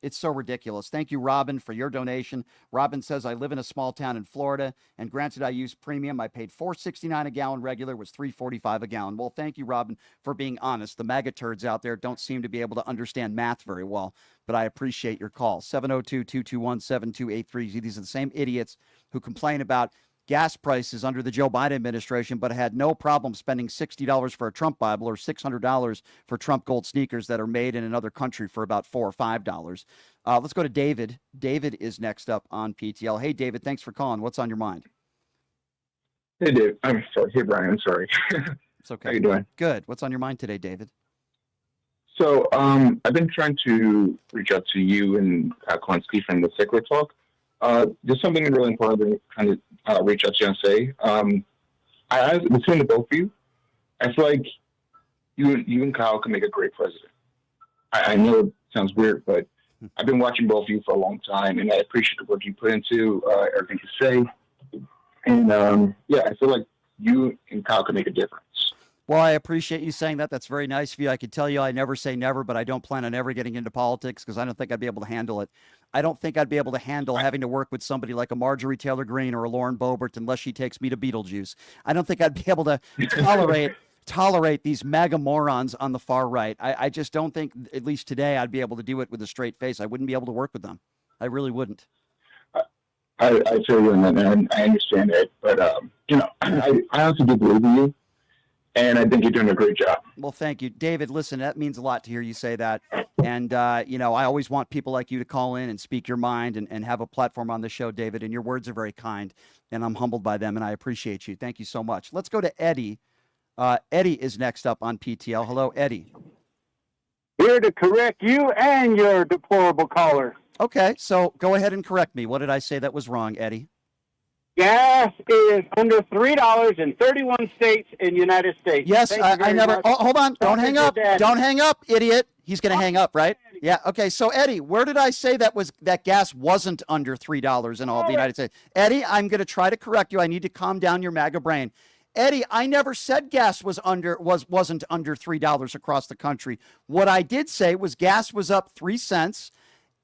It's so ridiculous. Thank you, Robin, for your donation. Robin says, I live in a small town in Florida, and granted I use premium. I paid $4.69 a gallon. Regular was $3.45 a gallon. Well, thank you, Robin, for being honest. The MAGA turds out there don't seem to be able to understand math very well, but I appreciate your call. 702-221-7283. These are the same idiots who complain about gas prices under the Joe Biden administration, but had no problem spending $60 for a Trump Bible or $600 for Trump gold sneakers that are made in another country for about $4 or $5. Let's go to David. David is next up on PTL. Hey, David, thanks for calling. What's on your mind? Hey, Dave. I'm sorry. Hey, Brian. I'm sorry. It's okay. How you doing? Good. What's on your mind today, David? So I've been trying to reach out to you and Konsky from the Secular Talk. There's something really important to kind of reach out to you and say. Between the both of you, I feel like you and Kyle can make a great president. I know it sounds weird, but I've been watching both of you for a long time, and I appreciate the work you put into everything you say. And yeah, I feel like you and Kyle can make a difference. Well, I appreciate you saying that. That's very nice of you. I can tell you I never say never, but I don't plan on ever getting into politics because I don't think I'd be able to handle it. I don't think I'd be able to handle having to work with somebody like a Marjorie Taylor Greene or a Lauren Boebert unless she takes me to Beetlejuice. I don't think I'd be able to tolerate these MAGA morons on the far right. I just don't think, at least today, I'd be able to do it with a straight face. I wouldn't be able to work with them. I really wouldn't. I feel you on that, man. I understand it, but I also do believe in you. And I think you're doing a great job. Well, thank you. David, listen, that means a lot to hear you say that. And, I always want people like you to call in and speak your mind and have a platform on the show, David. And your words are very kind. And I'm humbled by them. And I appreciate you. Thank you so much. Let's go to Eddie. Eddie is next up on PTL. Hello, Eddie. Here to correct you and your deplorable caller. Okay, so go ahead and correct me. What did I say that was wrong, Eddie? Gas is under $3 in 31 states in the United States. Yes, I never. Oh, hold on. Don't hang up. Don't hang up, idiot. He's going to hang up, right? Yeah. Okay. So, Eddie, where did I say that gas wasn't under $3 in all of the United States? Eddie, I'm going to try to correct you. I need to calm down your MAGA brain. Eddie, I never said gas wasn't under $3 across the country. What I did say was gas was up 3 cents.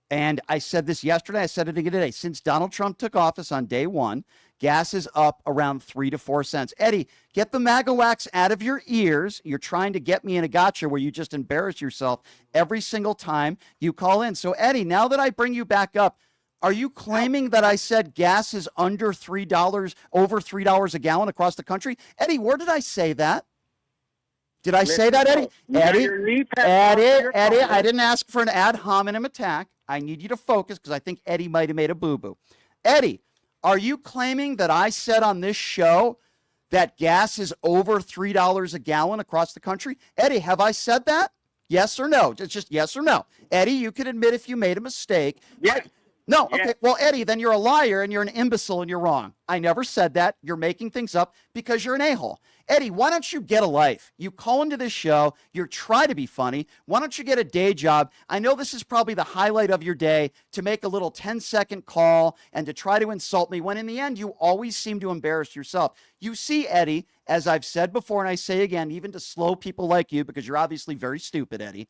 And I said this yesterday. I said it again today. Since Donald Trump took office on day one, gas is up around 3 to 4 cents. Eddie, get the MAGA wax out of your ears. You're trying to get me in a gotcha where you just embarrass yourself every single time you call in. So, Eddie, now that I bring you back up, are you claiming that I said gas is under $3, over $3 a gallon across the country? Eddie, where did I say that? Did I say that, Eddie? Eddie, I didn't ask for an ad hominem attack. I need you to focus because I think Eddie might have made a boo-boo. Eddie, are you claiming that I said on this show that gas is over $3 a gallon across the country? Eddie, have I said that? Yes or no? It's just yes or no. Eddie, you can admit if you made a mistake. Yes. No, okay. Well, Eddie, then you're a liar and you're an imbecile and you're wrong. I never said that. You're making things up because you're an a-hole. Eddie, why don't you get a life? You call into this show. You try to be funny. Why don't you get a day job? I know this is probably the highlight of your day to make a little 10-second call and to try to insult me when in the end you always seem to embarrass yourself. You see, Eddie, as I've said before and I say again, even to slow people like you because you're obviously very stupid, Eddie,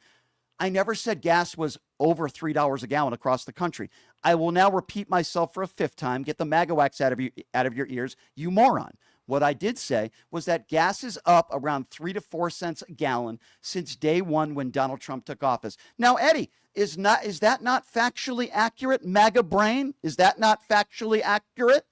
I never said gas was over $3 a gallon across the country. I will now repeat myself for a fifth time. Get the MAGA wax out of your ears, you moron. What I did say was that gas is up around 3 to 4 cents a gallon since day one when Donald Trump took office. Now, Eddie, is that not factually accurate, MAGA brain? Is that not factually accurate?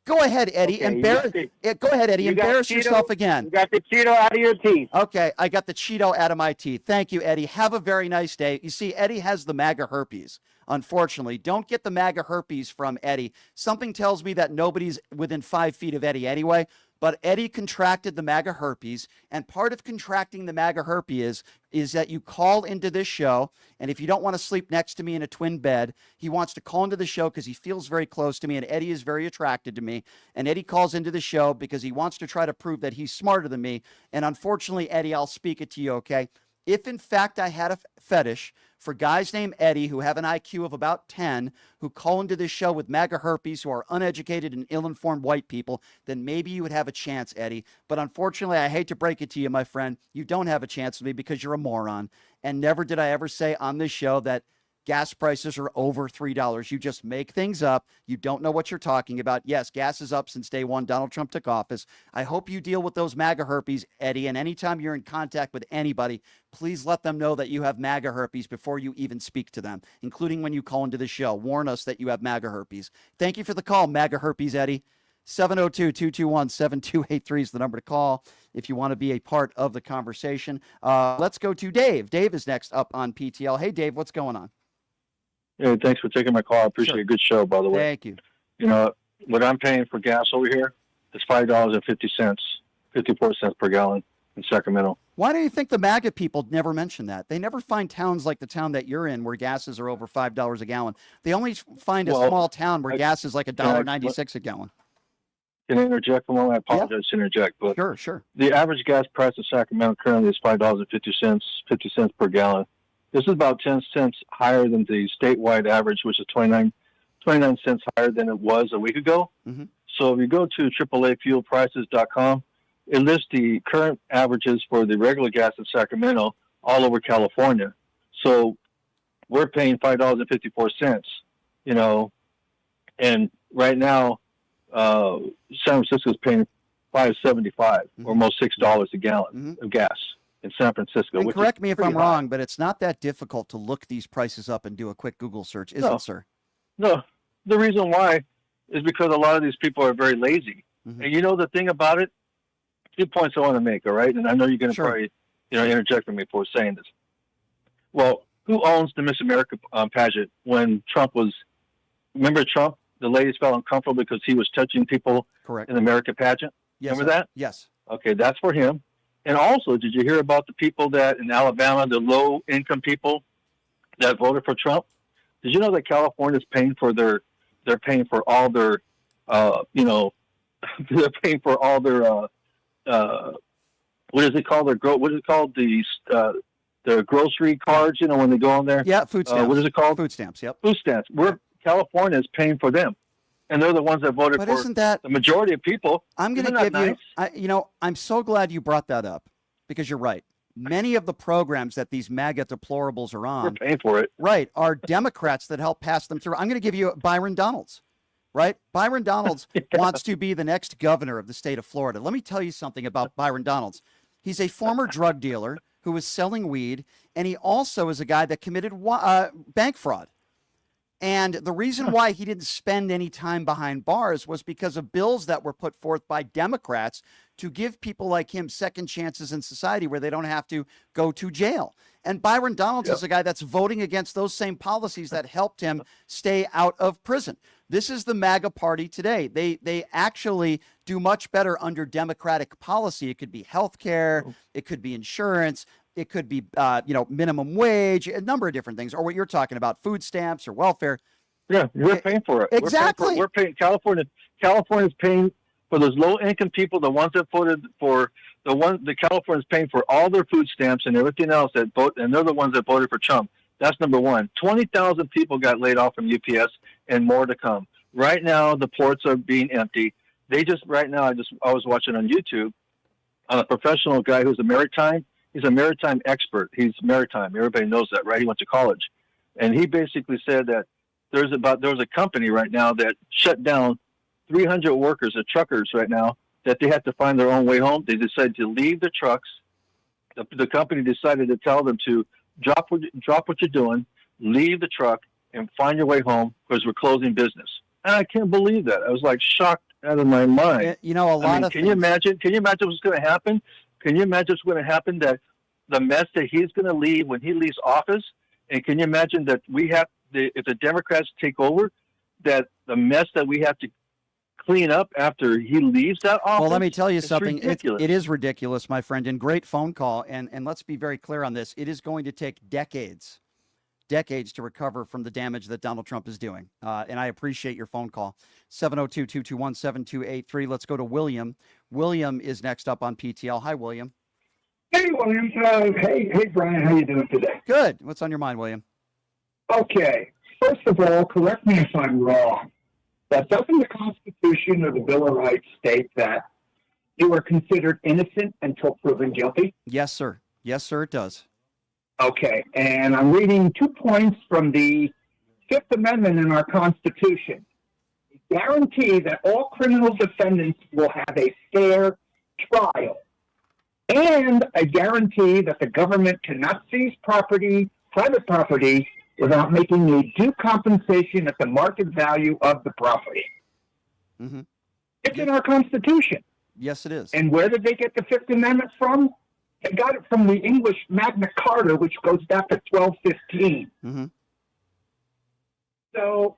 Go ahead, Eddie. Okay, go ahead, Eddie. Embarrass yourself again. You got the Cheeto out of your teeth. Okay, I got the Cheeto out of my teeth. Thank you, Eddie. Have a very nice day. You see, Eddie has the MAGA herpes. Unfortunately, don't get the MAGA herpes from Eddie. Something tells me that nobody's within 5 feet of Eddie anyway. But Eddie contracted the MAGA herpes, and part of contracting the MAGA herpes is that you call into this show, and if you don't want to sleep next to me in a twin bed, he wants to call into the show because he feels very close to me, and Eddie is very attracted to me, and Eddie calls into the show because he wants to try to prove that he's smarter than me, and unfortunately, Eddie, I'll speak it to you, okay? If, in fact, I had a fetish for guys named Eddie who have an IQ of about 10 who call into this show with MAGA herpes who are uneducated and ill-informed white people, then maybe you would have a chance, Eddie. But unfortunately, I hate to break it to you, my friend, you don't have a chance with me because you're a moron. And never did I ever say on this show that gas prices are over $3. You just make things up. You don't know what you're talking about. Yes, gas is up since day one Donald Trump took office. I hope you deal with those MAGA herpes, Eddie, and anytime you're in contact with anybody, please let them know that you have MAGA herpes before you even speak to them, including when you call into the show. Warn us that you have MAGA herpes. Thank you for the call, MAGA herpes, Eddie. 702-221-7283 is the number to call if you want to be a part of the conversation. Let's go to Dave. Dave is next up on PTL. Hey, Dave, what's going on? Hey, thanks for taking my call. I appreciate a good show, by the way. Thank you. You know, what I'm paying for gas over here is $5.50, 54 cents per gallon in Sacramento. Why do you think the MAGA people never mention that? They never find towns like the town that you're in where gases are over $5 a gallon. They only find a small town where gas is like $1.96 a gallon. Can I interject for a moment? I apologize to interject, but sure. The average gas price in Sacramento currently is $5.50, 50 cents per gallon. This is about 10 cents higher than the statewide average, which is 29 cents higher than it was a week ago. Mm-hmm. So if you go to AAAfuelprices.com, it lists the current averages for the regular gas in Sacramento all over California. So we're paying $5.54, you know, and right now San Francisco is paying $5.75, or almost $6 a gallon of gas in San Francisco. And correct me if I'm wrong, but it's not that difficult to look these prices up and do a quick Google search, is it, sir? No, the reason why is because a lot of these people are very lazy. Mm-hmm. And you know the thing about it, 2 points I want to make, all right? And I know you're going to probably, interject with me for saying this. Well, who owns the Miss America pageant when Trump was, remember Trump? The ladies felt uncomfortable because he was touching people in the America pageant. Yes, remember that? Yes. Okay, that's for him. And also, did you hear about the people that in Alabama, the low-income people that voted for Trump? Did you know that California is paying for they're paying for all their, they're paying for all their, what is it called? What is it called? The grocery cards, when they go on there? Yeah, food stamps. What is it called? Food stamps, yep. Food stamps. California is paying for them. And they're the ones that voted for the majority of people. I'm going to give you, I'm so glad you brought that up because you're right. Many of the programs that these MAGA deplorables are on, we're paying for it. Right, are Democrats that help pass them through. I'm going to give you Byron Donalds, right? Byron Donalds wants to be the next governor of the state of Florida. Let me tell you something about Byron Donalds. He's a former drug dealer who was selling weed, and he also is a guy that committed bank fraud. And the reason why he didn't spend any time behind bars was because of bills that were put forth by Democrats to give people like him second chances in society where they don't have to go to jail. And Byron Donalds is a guy that's voting against those same policies that helped him stay out of prison. This is the MAGA party today. They actually do much better under Democratic policy. It could be health care. It could be insurance. It could be, minimum wage, a number of different things, or what you're talking about, food stamps or welfare. Yeah, we're paying for it. Exactly. We're paying California's paying for those low-income people, the ones that voted for the California's paying for all their food stamps and everything else and they're the ones that voted for Trump. That's number one. 20,000 people got laid off from UPS and more to come. Right now, the ports are being empty. I was watching on YouTube on a professional guy who's he's a maritime expert. He's maritime. Everybody knows that, right? He went to college. And he basically said that there was a company right now that shut down 300 workers, the truckers right now, that they had to find their own way home. They decided to leave the trucks. The company decided to tell them to drop what you're doing, leave the truck, and find your way home because we're closing business. And I can't believe that. I was like shocked out of my mind. Can you imagine what's going to happen? Can you imagine what's going to happen, that the mess that he's going to leave when he leaves office? And can you imagine that if the Democrats take over, that the mess that we have to clean up after he leaves that office? Well, let me tell you something. Ridiculous. It is ridiculous, my friend, and great phone call. And let's be very clear on this. It is going to take decades to recover from the damage that Donald Trump is doing. And I appreciate your phone call. 702-221-7283. Let's go to William. William is next up on PTL. Hi, William. Hey, William. Hey, Brian. How you doing today? Good. What's on your mind, William? Okay. First of all, correct me if I'm wrong, but doesn't the Constitution or the Bill of Rights state that you are considered innocent until proven guilty? Yes, sir. Yes, sir, it does. Okay. And I'm reading 2 points from the Fifth Amendment in our Constitution. Guarantee that all criminal defendants will have a fair trial. And a guarantee that the government cannot seize private property, without making a due compensation at the market value of the property. Mm-hmm. It's in our Constitution. Yes, it is. And where did they get the Fifth Amendment from? They got it from the English Magna Carta, which goes back to 1215. Mm-hmm. So,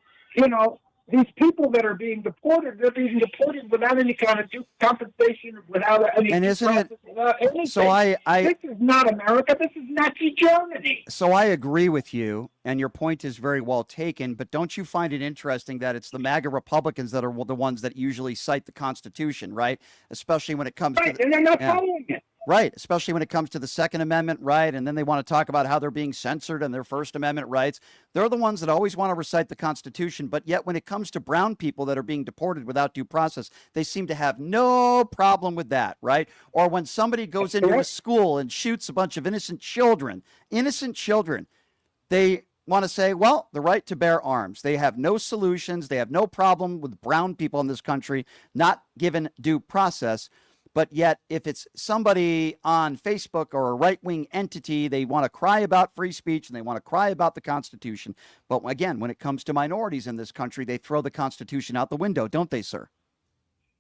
these people that are being deported, they're being deported without any kind of due compensation, without any And due isn't process, it? without anything. So this is not America. This is Nazi Germany. So I agree with you, and your point is very well taken. But don't you find it interesting that it's the MAGA Republicans that are the ones that usually cite the Constitution, right? Especially when it comes Right, to and they're not following it. Right, especially when it comes to the Second Amendment, right? And then they want to talk about how they're being censored and their First Amendment rights. They're the ones that always want to recite the Constitution, but yet when it comes to brown people that are being deported without due process, they seem to have no problem with that, right? Or when somebody goes into a school and shoots a bunch of innocent children, they want to say, well, the right to bear arms. They have no solutions. They have no problem with brown people in this country not given due process. But yet, if it's somebody on Facebook or a right-wing entity, they want to cry about free speech and they want to cry about the Constitution. But again, when it comes to minorities in this country, they throw the Constitution out the window, don't they, sir?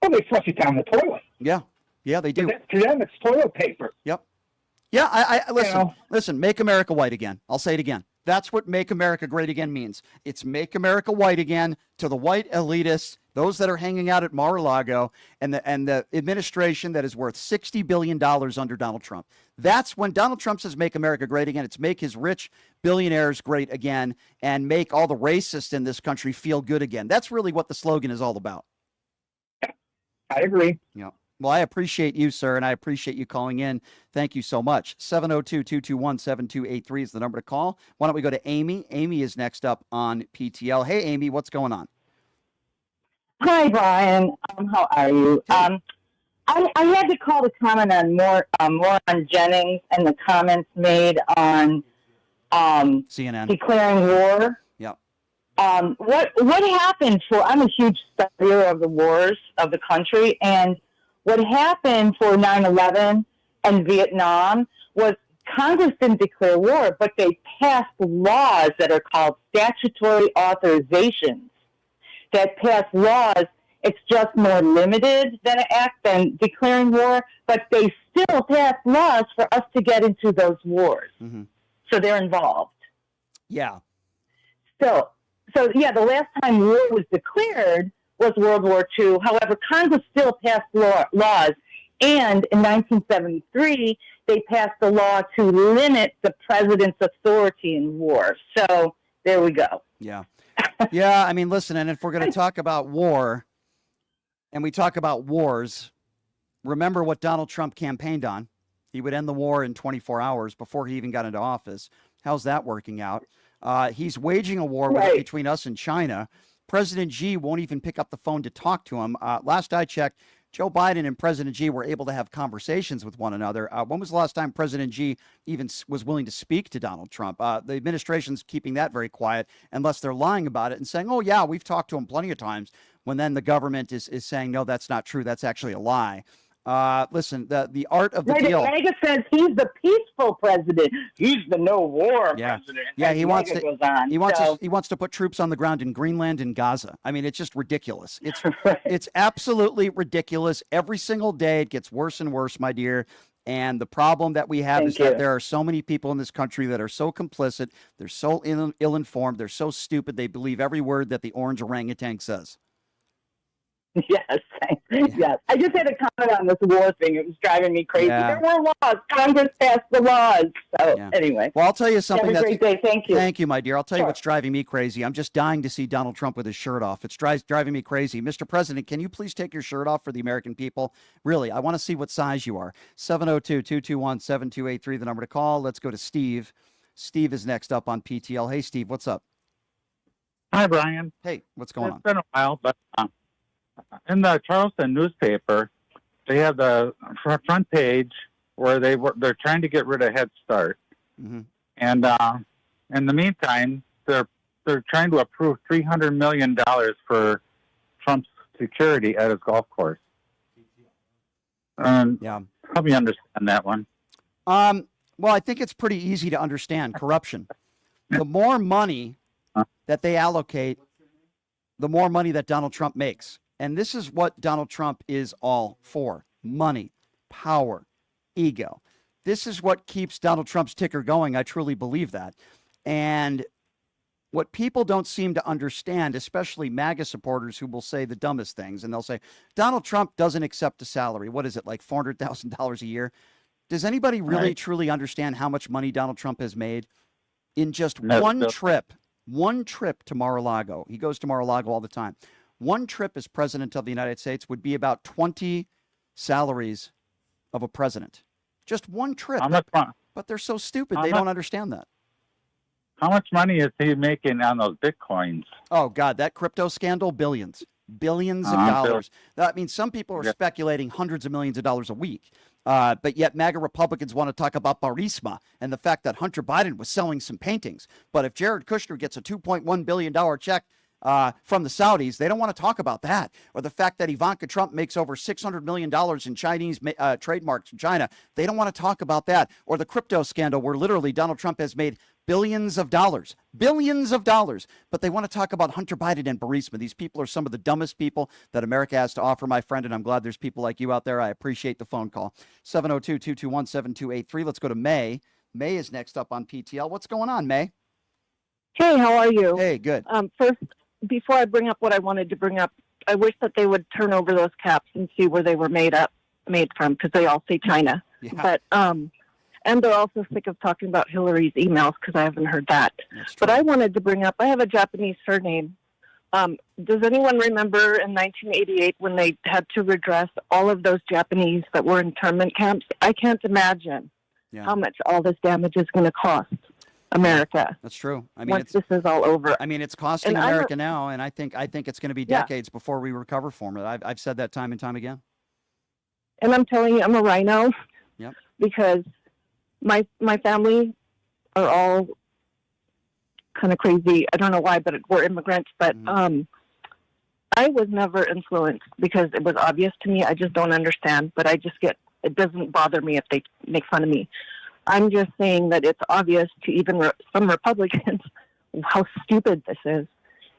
Well, they flush it down the toilet. Yeah, they do. To them, it's toilet paper. Yep. Yeah, I listen. Listen, make America white again. I'll say it again. That's what make America great again means. It's make America white again to the white elitists, those that are hanging out at Mar-a-Lago, and the administration that is worth $60 billion under Donald Trump. That's when Donald Trump says make America great again. It's make his rich billionaires great again and make all the racists in this country feel good again. That's really what the slogan is all about. I agree. Yeah. Well, I appreciate you, sir, and I appreciate you calling in. Thank you so much. 702-221-7283 is the number to call. Why don't we go to Amy? Amy is next up on PTL. Hey, Amy, what's going on? Hi, Brian. How are you? I had to call to comment on more on Jennings and the comments made on CNN declaring war. Yep. What happened for? I'm a huge studier of the wars of the country, and what happened for 9/11 and Vietnam was Congress didn't declare war, but they passed laws that are called statutory authorizations that pass laws. It's just more limited than an act than declaring war, but they still pass laws for us to get into those wars. Mm-hmm. So they're involved. Yeah. So yeah, the last time war was declared was World War II. However, Congress still passed laws, and in 1973, they passed a law to limit the president's authority in war. So there we go. Yeah. Yeah, I mean, listen, and if we're going to talk about war, and we talk about wars, remember what Donald Trump campaigned on. He would end the war in 24 hours before he even got into office. How's that working out? He's waging a war between us and China. President Xi won't even pick up the phone to talk to him. Last I checked, Joe Biden and President Xi were able to have conversations with one another. When was the last time President Xi even was willing to speak to Donald Trump? The administration's keeping that very quiet unless they're lying about it and saying, oh, yeah, we've talked to him plenty of times, when then the government is saying, no, that's not true. That's actually a lie. Listen, the art of the deal. Reagan says he's the peaceful president. He's the no war president. Yeah, he wants goes on, he wants to put troops on the ground in Greenland and Gaza. I mean, it's just ridiculous. It's absolutely ridiculous. Every single day it gets worse and worse, my dear. And the problem that we have is that there are so many people in this country that are so complicit. They're so ill-informed. They're so stupid. They believe every word that the orange orangutan says. Yes, yes. I just had a comment on this war thing. It was driving me crazy. Yeah. There were laws. Congress passed the laws. So anyway. Well, I'll tell you something. Have a great day. Thank you. Thank you, my dear. I'll tell you what's driving me crazy. I'm just dying to see Donald Trump with his shirt off. It's driving me crazy. Mr. President, can you please take your shirt off for the American people? Really, I want to see what size you are. 702-221-7283, the number to call. Let's go to Steve. Steve is next up on PTL. Hey, Steve, what's up? Hi, Brian. Hey, what's going on? It's been a while, but in the Charleston newspaper, they have the front page where they're trying to get rid of Head Start, and in the meantime, they're trying to approve $300 million for Trump's security at his golf course. Help me understand that one. Well, I think it's pretty easy to understand corruption. The more money that they allocate, the more money that Donald Trump makes. And this is what Donald Trump is all for: money, power, ego. This is what keeps Donald Trump's ticker going. I truly believe that. And what people don't seem to understand, especially MAGA supporters who will say the dumbest things, and they'll say, Donald Trump doesn't accept a salary. What is it, like $400,000 a year? Does anybody really truly understand how much money Donald Trump has made in just one trip to Mar-a-Lago? He goes to Mar-a-Lago all the time. One trip as president of the United States would be about 20 salaries of a president. Just one trip. But they're so stupid, they don't understand that. How much money is he making on those Bitcoins? Oh, God, that crypto scandal, billions of dollars. I mean, some people are speculating hundreds of millions of dollars a week. But yet MAGA Republicans want to talk about Burisma and the fact that Hunter Biden was selling some paintings. But if Jared Kushner gets a $2.1 billion check from the Saudis, they don't want to talk about that. Or the fact that Ivanka Trump makes over $600 million in Chinese trademarks from China. They don't want to talk about that. Or the crypto scandal where literally Donald Trump has made billions of dollars, but they want to talk about Hunter Biden and Burisma. These people are some of the dumbest people that America has to offer, my friend, and I'm glad there's people like you out there. I appreciate the phone call. 702-221-7283. Let's go to May. May is next up on PTL. What's going on, May? Hey, how are you? Hey, good. First, before I bring up what I wanted to bring up, I wish that they would turn over those caps and see where they were made from, because they all say China. Yeah. But and they're also sick of talking about Hillary's emails, because I haven't heard that. But I wanted to bring up, I have a Japanese surname. Does anyone remember in 1988 when they had to redress all of those Japanese that were in internment camps? I can't imagine how much all this damage is going to cost America. That's true. I mean, once this is all over. I mean, it's costing America now, and I think it's going to be decades before we recover from it. I've said that time and time again. And I'm telling you, I'm a rhino. Yep. Because my family are all kind of crazy. I don't know why, but we're immigrants. But I was never influenced because it was obvious to me. I just don't understand. But it doesn't bother me if they make fun of me. I'm just saying that it's obvious to even some Republicans how stupid this is.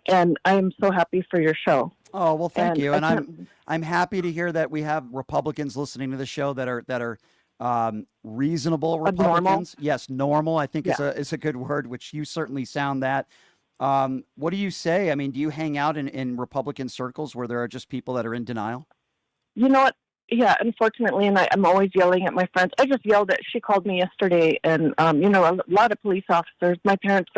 And I am so happy for your show. Oh, well, thank you. And I'm happy to hear that we have Republicans listening to the show that are reasonable Republicans. Normal? Yes, normal, I think is a good word, which you certainly sound that. What do you say? I mean, do you hang out in Republican circles where there are just people that are in denial? You know what? Yeah, unfortunately, and I'm always yelling at my friends. I just yelled she called me yesterday, and, a lot of police officers. My parents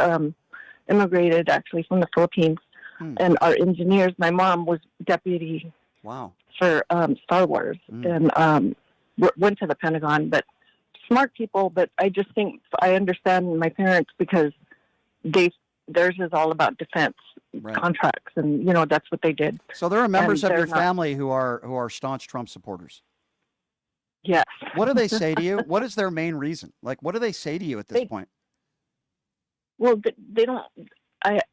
immigrated, actually, from the Philippines, and are engineers. My mom was deputy for Star Wars, and went to the Pentagon, but smart people. But I just think I understand my parents because theirs is all about defense contracts, and that's what they did. So there are members of your family who are staunch Trump supporters. Yes. What do they say to you? What is their main reason? Like, what do they say to you at this point? Well, they don't.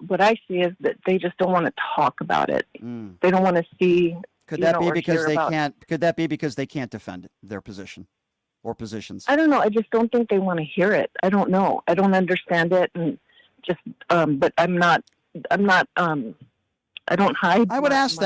What I see is that they just don't want to talk about it. They don't want to see. Could that be because they can't? Could that be because they can't defend their position or positions? I don't know. I just don't think they want to hear it. I don't know. I don't understand it, and just. But I'm not. I don't hide. I would ask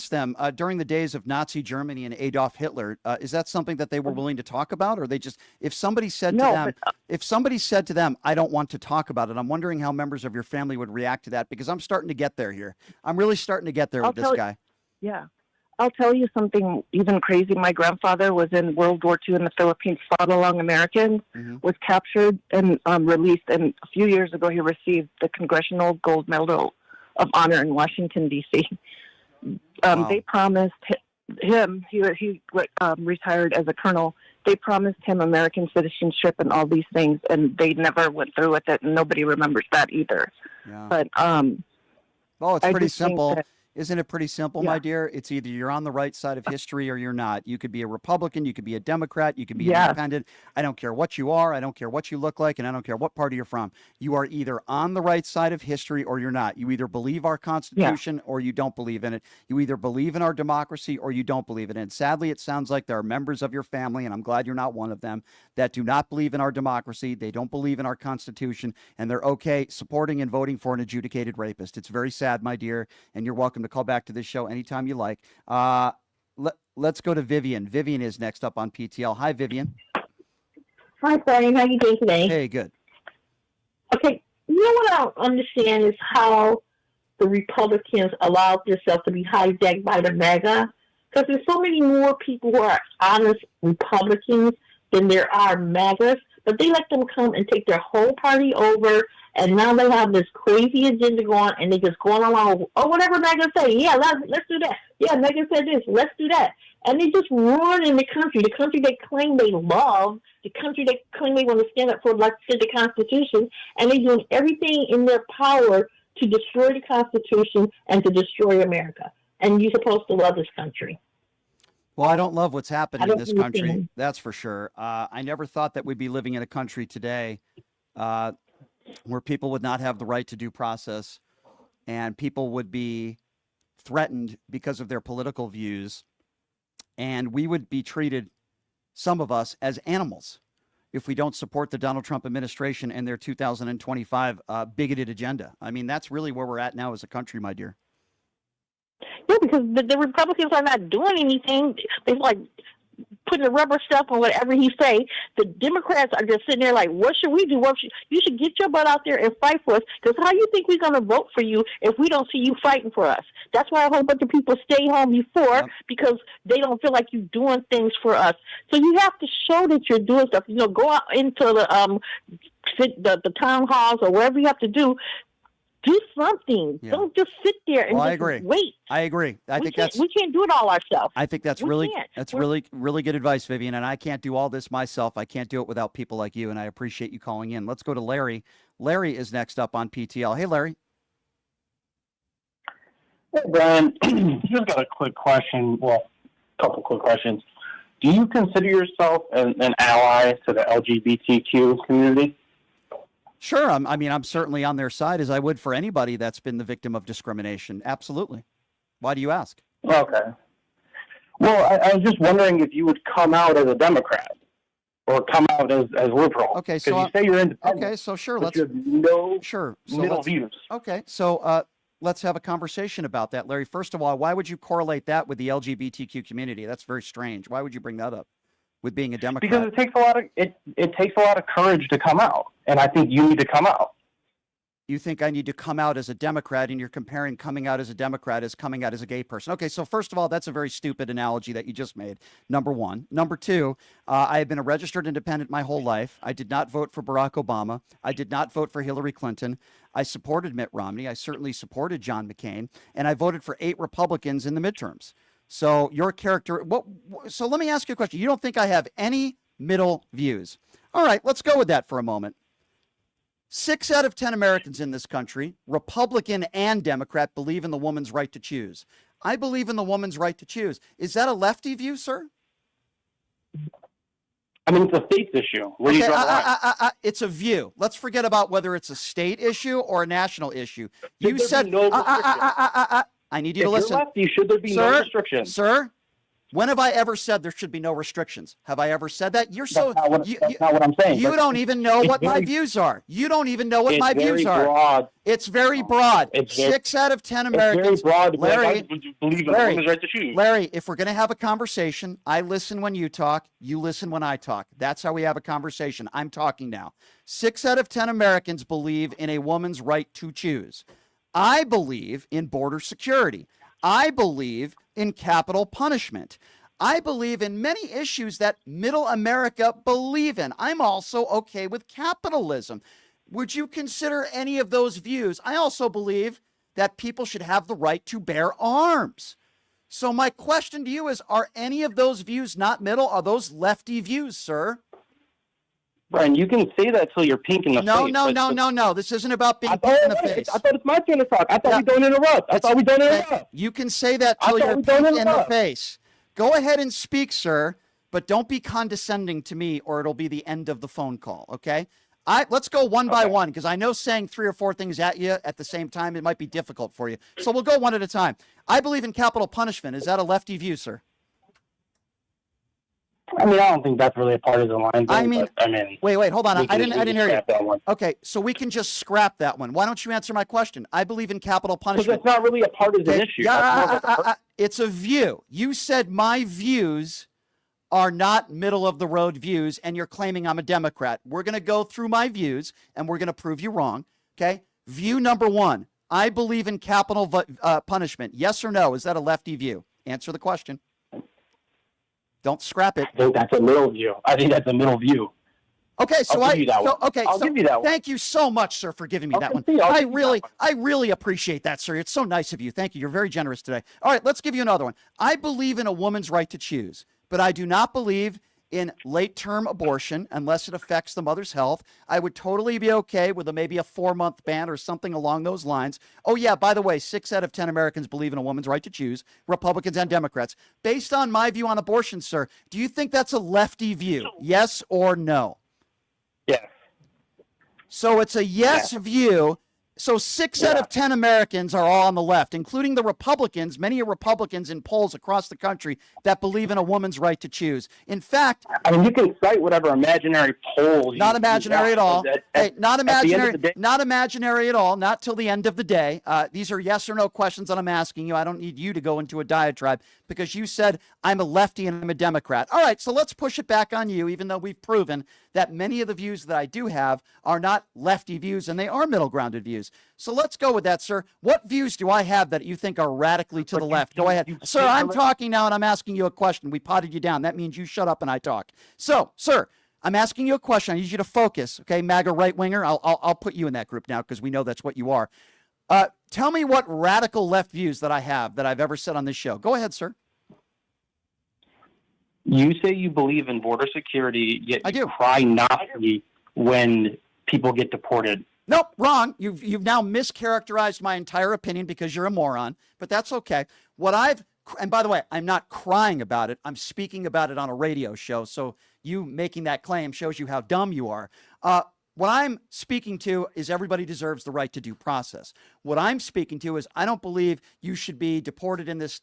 them during the days of Nazi Germany and Adolf Hitler. Is that something that they were willing to talk about, or they just? If somebody said to them, I don't want to talk about it, I'm wondering how members of your family would react to that, because I'm starting to get there here. I'm really starting to get there with this guy. Yeah. I'll tell you something even crazy. My grandfather was in World War II in the Philippines, fought along Americans, was captured and released. And a few years ago, he received the Congressional Gold Medal of Honor in Washington, D.C. They promised him, he retired as a colonel, they promised him American citizenship and all these things, and they never went through with it, and nobody remembers that either. Yeah. But it's pretty simple. Isn't it pretty simple, my dear? It's either you're on the right side of history or you're not. You could be a Republican, you could be a Democrat, you could be an independent. I don't care what you are. I don't care what you look like, and I don't care what party you're from. You are either on the right side of history or you're not. You either believe our Constitution or you don't believe in it. You either believe in our democracy or you don't believe in it. And sadly, it sounds like there are members of your family, and I'm glad you're not one of them, that do not believe in our democracy. They don't believe in our Constitution, and they're okay supporting and voting for an adjudicated rapist. It's very sad, my dear, and you're welcome to call back to this show anytime you like. Let's go to Vivian. Vivian is next up on PTL. Hi, Vivian. Hi, Brian. How are you doing today? Hey, good. Okay. know what I don't understand is how the Republicans allowed themselves to be hijacked by the MAGA. Because there's so many more people who are honest Republicans than there are MAGAs. But they let them come and take their whole party over, and now they have this crazy agenda going, and they just going along. Oh, whatever MAGA say, yeah, let's do that. Yeah, MAGA said this, let's do that. And they just ruining the country they claim they love, the country they claim they want to stand up for, like the Constitution, and they're doing everything in their power to destroy the Constitution and to destroy America. And you're supposed to love this country. Well, I don't love what's happening in this country. That's for sure. I never thought that we'd be living in a country today where people would not have the right to due process and people would be threatened because of their political views. And we would be treated, some of us, as animals if we don't support the Donald Trump administration and their 2025 bigoted agenda. I mean, that's really where we're at now as a country, my dear. Yeah, because the Republicans are not doing anything. They're like putting the rubber stamp on whatever he say. The Democrats are just sitting there like, what should we do? You should get your butt out there and fight for us. Because how you think we're going to vote for you if we don't see you fighting for us? That's why a whole bunch of people stay home before, because they don't feel like you're doing things for us. So you have to show that you're doing stuff. You know, go out into the town halls or wherever you have to do. Do something. Yeah. Don't just sit there and wait. I agree. We can't do it all ourselves. I think that's really good advice, Vivian. And I can't do all this myself. I can't do it without people like you. And I appreciate you calling in. Let's go to Larry. Larry is next up on PTL. Hey, Larry. Hey, Brian. Just got a quick question. Well, a couple quick questions. Do you consider yourself an ally to the LGBTQ community? Sure. I'm certainly on their side, as I would for anybody that's been the victim of discrimination. Absolutely. Why do you ask? Okay. Well, I was just wondering if you would come out as a Democrat or come out as liberal. Okay, so you say you're independent. Okay, so sure, let's. You have no middle views. Okay, so let's have a conversation about that, Larry. First of all, why would you correlate that with the LGBTQ community? That's very strange. Why would you bring that up with being a Democrat? Because it takes a lot of courage to come out, and I think you need to come out. You think I need to come out as a Democrat, and you're comparing coming out as a Democrat as coming out as a gay person. Okay, so first of all, that's a very stupid analogy that you just made, number one. Number two, I have been a registered independent my whole life. I did not vote for Barack Obama. I did not vote for Hillary Clinton. I supported Mitt Romney. I certainly supported John McCain, and I voted for 8 Republicans in the midterms. So your character, so let me ask you a question. You don't think I have any middle views? All right, let's go with that for a moment. 6 out of 10 Americans in this country, Republican and Democrat, believe in the woman's right to choose. I believe in the woman's right to choose. Is that a lefty view, sir? I mean, it's a state issue. Where do you draw the line? It's a view. Let's forget about whether it's a state issue or a national issue. You said, I need you to listen. If you're lefty, should there be no restrictions? Sir, when have I ever said there should be no restrictions? Have I ever said that? That's not what I'm saying. You don't even know what my views are. You don't even know what my views are. Broad. It's very broad. 6 out of 10 Americans. It's very broad. Larry, believe in the woman's right to choose. Larry, if we're going to have a conversation, I listen when you talk. You listen when I talk. That's how we have a conversation. I'm talking now. 6 out of 10 Americans believe in a woman's right to choose. I believe in border security. I believe in capital punishment. I believe in many issues that middle America believe in. I'm also okay with capitalism. Would you consider any of those views? I also believe that people should have the right to bear arms. So my question to you is, are any of those views not middle? Are those lefty views, sir? Brian, you can say that till you're pink in the face. No. This isn't about being pink in the face. I thought it's my turn to talk. I thought we don't interrupt. You can say that till you're pink in the face. Go ahead and speak, sir, but don't be condescending to me or it'll be the end of the phone call, okay? Let's go one by one, because I know saying 3 or 4 things at you at the same time, it might be difficult for you. So we'll go one at a time. I believe in capital punishment. Is that a lefty view, sir? I mean, I don't think that's really a partisan line. Wait, hold on. I didn't hear you. That one. Okay, so we can just scrap that one. Why don't you answer my question? I believe in capital punishment. Because it's not really a partisan issue. It's a view. You said my views are not middle of the road views, and you're claiming I'm a Democrat. We're going to go through my views, and we're going to prove you wrong. Okay. View number one. I believe in capital punishment. Yes or no? Is that a lefty view? Answer the question. Don't scrap it. I think that's a middle view. Okay, so I'll give you that one. I'll give you that one. Thank you so much, sir, for giving me that one. I really appreciate that, sir. It's so nice of you. Thank you. You're very generous today. All right, let's give you another one. I believe in a woman's right to choose, but I do not believe in late-term abortion unless it affects the mother's health. I would totally be okay with maybe a 4-month ban or something along those lines. Oh, yeah, by the way, 6 out of 10 Americans believe in a woman's right to choose, Republicans and Democrats. Based on my view on abortion, sir, do you think that's a lefty view? Yes or no? Yes. So it's a yes view. So 6 out of 10 Americans are all on the left, including the Republicans, many Republicans in polls across the country that believe in a woman's right to choose. In fact, I mean, you can cite whatever imaginary poll. Not imaginary at all. Not imaginary. Not imaginary at all. Not till the end of the day. These are yes or no questions that I'm asking you. I don't need you to go into a diatribe because you said I'm a lefty and I'm a Democrat. All right, so let's push it back on you, even though we've proven that many of the views that I do have are not lefty views and they are middle grounded views. So let's go with that, sir. What views do I have that you think are radically to the left? Go ahead. Sir, I'm talking now and I'm asking you a question. We potted you down. That means you shut up and I talk. So, sir, I'm asking you a question. I need you to focus. Okay, MAGA right winger. I'll put you in that group now because we know that's what you are. Tell me what radical left views that I have that I've ever said on this show. Go ahead, sir. You say you believe in border security, yet you cry Nazi when people get deported. Nope, wrong. You've now mischaracterized my entire opinion because you're a moron, but that's okay. And by the way, I'm not crying about it. I'm speaking about it on a radio show. So you making that claim shows you how dumb you are. What I'm speaking to is everybody deserves the right to due process. What I'm speaking to is I don't believe you should be deported in this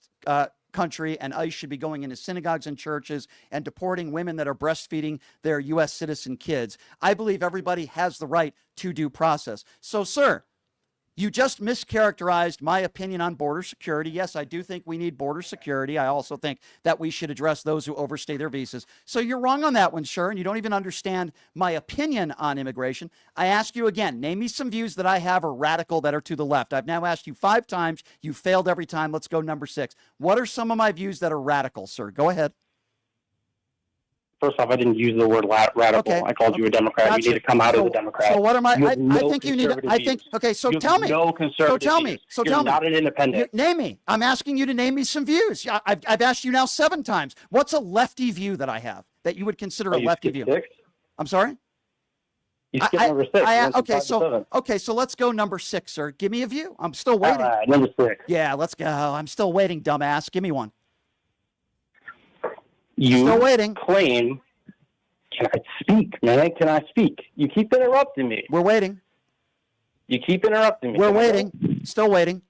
country and ICE should be going into synagogues and churches and deporting women that are breastfeeding their U.S. citizen kids. I believe everybody has the right to due process. So, sir, you just mischaracterized my opinion on border security. Yes, I do think we need border security. I also think that we should address those who overstay their visas. So you're wrong on that one, sir, and you don't even understand my opinion on immigration. I ask you again, name me some views that I have are radical that are to the left. I've now asked you 5 times. You failed every time. Let's go number 6. What are some of my views that are radical, sir? Go ahead. First off, I didn't use the word radical. Okay. I called you a Democrat. Gotcha. You need to come out as a Democrat. So what am I? I think you need. Okay. So tell me. No conservative. So tell me. Not an independent. Name me. I'm asking you to name me some views. I've asked you now 7 times. What's a lefty view that I have that you would consider a lefty view? 6? I'm sorry. You skipped number 6. Okay. So let's go number 6, sir. Give me a view. I'm still waiting. All right, number 6. Yeah, let's go. I'm still waiting, dumbass. Give me one. You still waiting. Claim. Can I speak, man? Can I speak? You keep interrupting me. We're waiting. You keep interrupting me. We're waiting. Still waiting.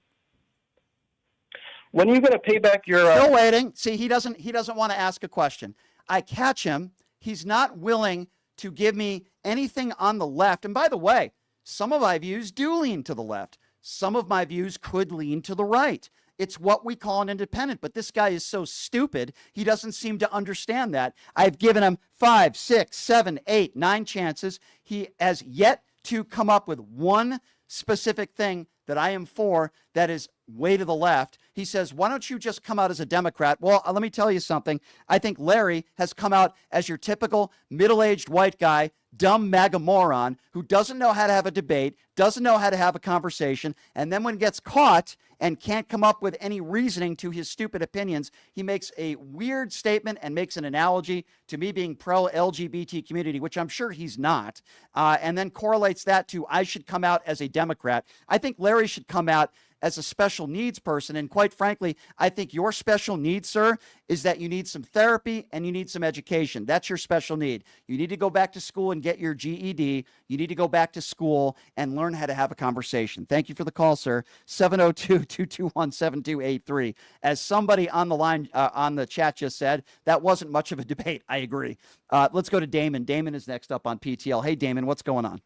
When are you going to pay back your? Still waiting. See, he doesn't want to ask a question. I catch him. He's not willing to give me anything on the left. And by the way, some of my views do lean to the left. Some of my views could lean to the right. It's what we call an independent, but this guy is so stupid, he doesn't seem to understand that. I've given him 5, 6, 7, 8, 9 chances. He has yet to come up with one specific thing that I am for that is way to the left. He says, why don't you just come out as a Democrat? Well, let me tell you something. I think Larry has come out as your typical middle-aged white guy, dumb MAGA moron who doesn't know how to have a debate, doesn't know how to have a conversation, and then when gets caught and can't come up with any reasoning to his stupid opinions, he makes a weird statement and makes an analogy to me being pro-LGBT community, which I'm sure he's not, and then correlates that to I should come out as a Democrat. I think Larry should come out as a special needs person. And quite frankly, I think your special need, sir, is that you need some therapy and you need some education. That's your special need. You need to go back to school and get your GED. You need to go back to school and learn how to have a conversation. Thank you for the call, sir. 702-221-7283. As somebody on the line, on the chat just said, that wasn't much of a debate. I agree. Let's go to Damon. Damon is next up on PTL. Hey, Damon, what's going on?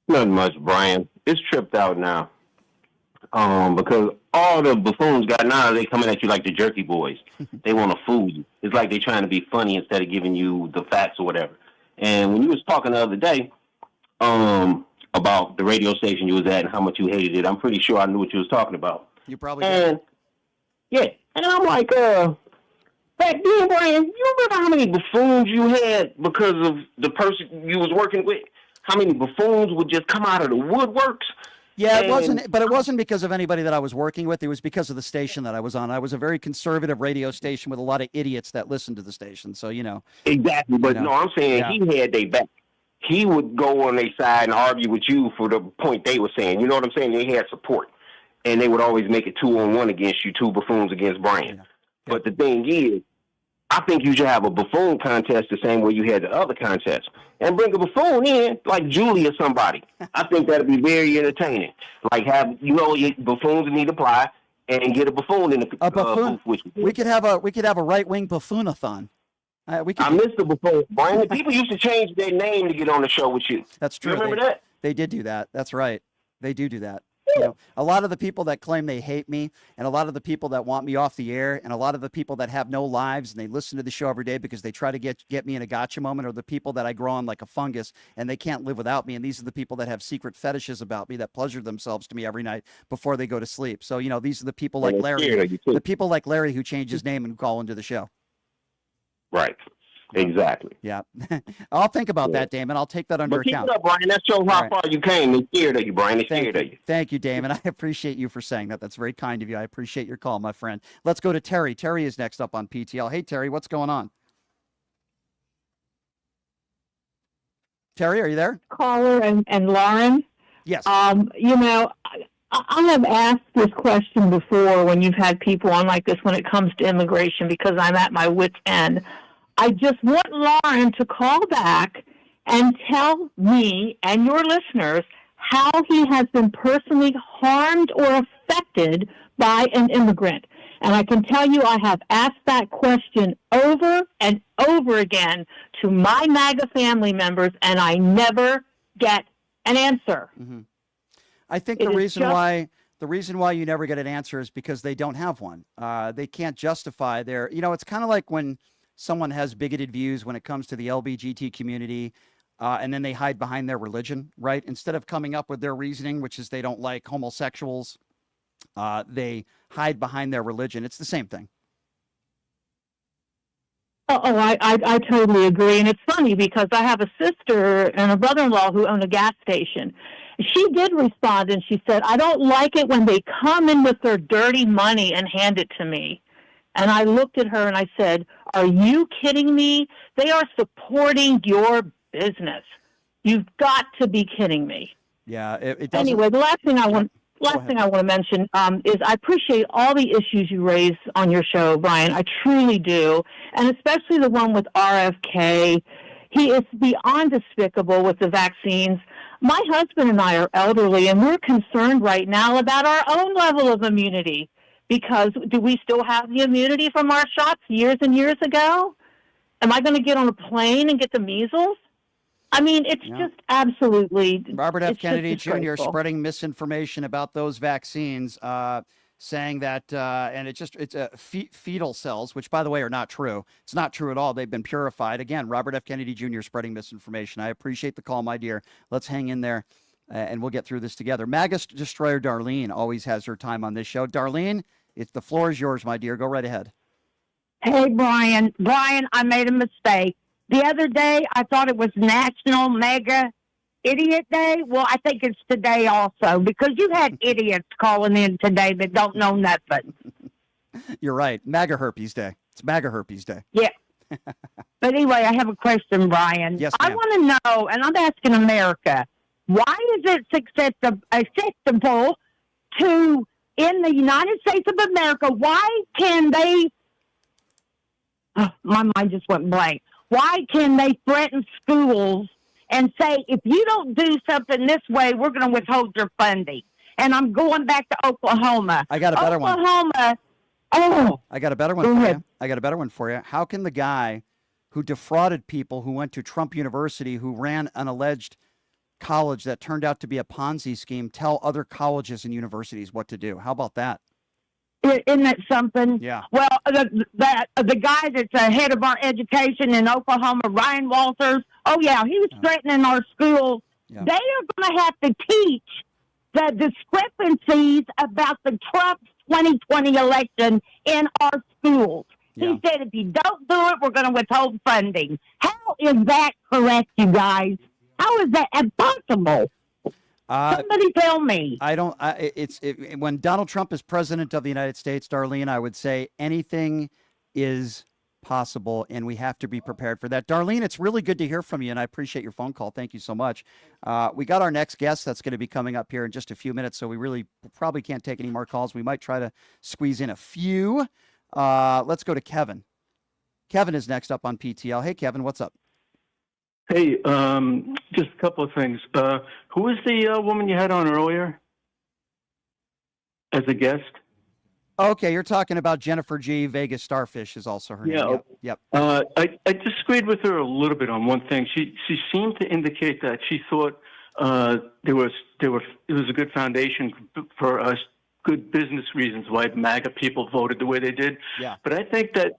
Nothing much, Brian. It's tripped out now. Because all the buffoons got now, they coming at you like the jerky boys. They want to fool you. It's like they trying to be funny instead of giving you the facts or whatever. And when you was talking the other day, about the radio station you was at and how much you hated it. I'm pretty sure I knew what you was talking about. You probably did. Yeah, and I'm like, back then, Brian, you remember how many buffoons you had because of the person you was working with? How many buffoons would just come out of the woodworks? Yeah, it wasn't because of anybody that I was working with. It was because of the station that I was on. I was a very conservative radio station with a lot of idiots that listened to the station. So, Exactly. But no, I'm saying he had their back. He would go on their side and argue with you for the point they were saying. You know what I'm saying? They had support. And they would always make it 2-on-1 against you, two buffoons against Brian. Yeah. But the thing is, I think you should have a buffoon contest the same way you had the other contests. And bring a buffoon in, like Julie or somebody. I think that would be very entertaining. Like buffoons need to apply and get a buffoon in the booth with you. We could have a right-wing buffoonathon. I miss the buffoon. Brian, the people used to change their name to get on the show with you. That's true. You remember that? They did do that. That's right. They do that. A lot of the people that claim they hate me, and a lot of the people that want me off the air, and a lot of the people that have no lives and they listen to the show every day because they try to get me in a gotcha moment, are the people that I grow on like a fungus and they can't live without me. And these are the people that have secret fetishes about me, that pleasure themselves to me every night before they go to sleep. So, these are the people like Larry, the people like Larry who change his name and call into the show. Right. Exactly. Yeah. I'll think about that, Damon. I'll take that under account. Keep it up, Brian. That shows how far you came. They're scared of you, Brian. They're scared of you. Thank you, Damon. I appreciate you for saying that. That's very kind of you. I appreciate your call, my friend. Let's go to Terry. Terry is next up on PTL. Hey, Terry, what's going on? Terry, are you there? Caller and Lauren. Yes. I have asked this question before when you've had people on like this when it comes to immigration because I'm at my wit's end. I just want Lauren to call back and tell me and your listeners how he has been personally harmed or affected by an immigrant. And I can tell you I have asked that question over and over again to my MAGA family members, and I never get an answer. Mm-hmm. I think the reason why you never get an answer is because they don't have one. They can't justify their, it's kind of like when someone has bigoted views when it comes to the LGBT community, and then they hide behind their religion, right? Instead of coming up with their reasoning, which is they don't like homosexuals, they hide behind their religion. It's the same thing. I totally agree. And it's funny because I have a sister and a brother-in-law who own a gas station. She did respond and she said, I don't like it when they come in with their dirty money and hand it to me. And I looked at her and I said, are you kidding me? They are supporting your business. You've got to be kidding me. Yeah. It doesn't... Anyway, the last thing I want to mention is I appreciate all the issues you raise on your show, Brian. I truly do. And especially the one with RFK. He is beyond despicable with the vaccines. My husband and I are elderly, and we're concerned right now about our own level of immunity. Because do we still have the immunity from our shots years and years ago? Am I going to get on a plane and get the measles? I mean, it's just absolutely... Robert F. Kennedy Jr. spreading misinformation about those vaccines, saying that, and it's fetal cells, which, by the way, are not true. It's not true at all. They've been purified. Again, Robert F. Kennedy Jr. spreading misinformation. I appreciate the call, my dear. Let's hang in there, and we'll get through this together. MAGA Destroyer Darlene always has her time on this show. Darlene, the floor is yours, my dear. Go right ahead. Hey, Brian. Brian, I made a mistake. The other day, I thought it was National Mega Idiot Day. Well, I think it's today also because you had idiots calling in today that don't know nothing. You're right. MAGA Herpes Day. It's MAGA Herpes Day. Yeah. But anyway, I have a question, Brian. Yes, ma'am. I want to know, and I'm asking America, why is it acceptable to, in the United States of America, why can they, my mind just went blank. Why can they threaten schools and say, if you don't do something this way, we're going to withhold your funding? And I'm going back to Oklahoma. I got a better one. Oklahoma. I got a better one for you. I got a better one for you. How can the guy who defrauded people, who went to Trump University, who ran an alleged college that turned out to be a Ponzi scheme, tell other colleges and universities what to do? How about that? Isn't that something? Yeah. Well, the guy that's ahead of our education in Oklahoma, Ryan Walters, he was threatening our schools They are going to have to teach the discrepancies about the Trump 2020 election in our schools. Yeah. He said, if you don't do it, we're going to withhold funding. How is that correct, you guys? How is that impossible? Somebody tell me. I don't. When Donald Trump is president of the United States, Darlene, I would say anything is possible, and we have to be prepared for that. Darlene, it's really good to hear from you, and I appreciate your phone call. Thank you so much. We got our next guest that's going to be coming up here in just a few minutes, so we really probably can't take any more calls. We might try to squeeze in a few. Let's go to Kevin. Kevin is next up on PTL. Hey, Kevin, what's up? Hey, just a couple of things. Who was the woman you had on earlier as a guest? Okay, you're talking about Jennifer G. Vegas Starfish is also her name. Yep. I disagreed with her a little bit on one thing. She seemed to indicate that she thought it was a good foundation for us, good business reasons why MAGA people voted the way they did. Yeah. But I think that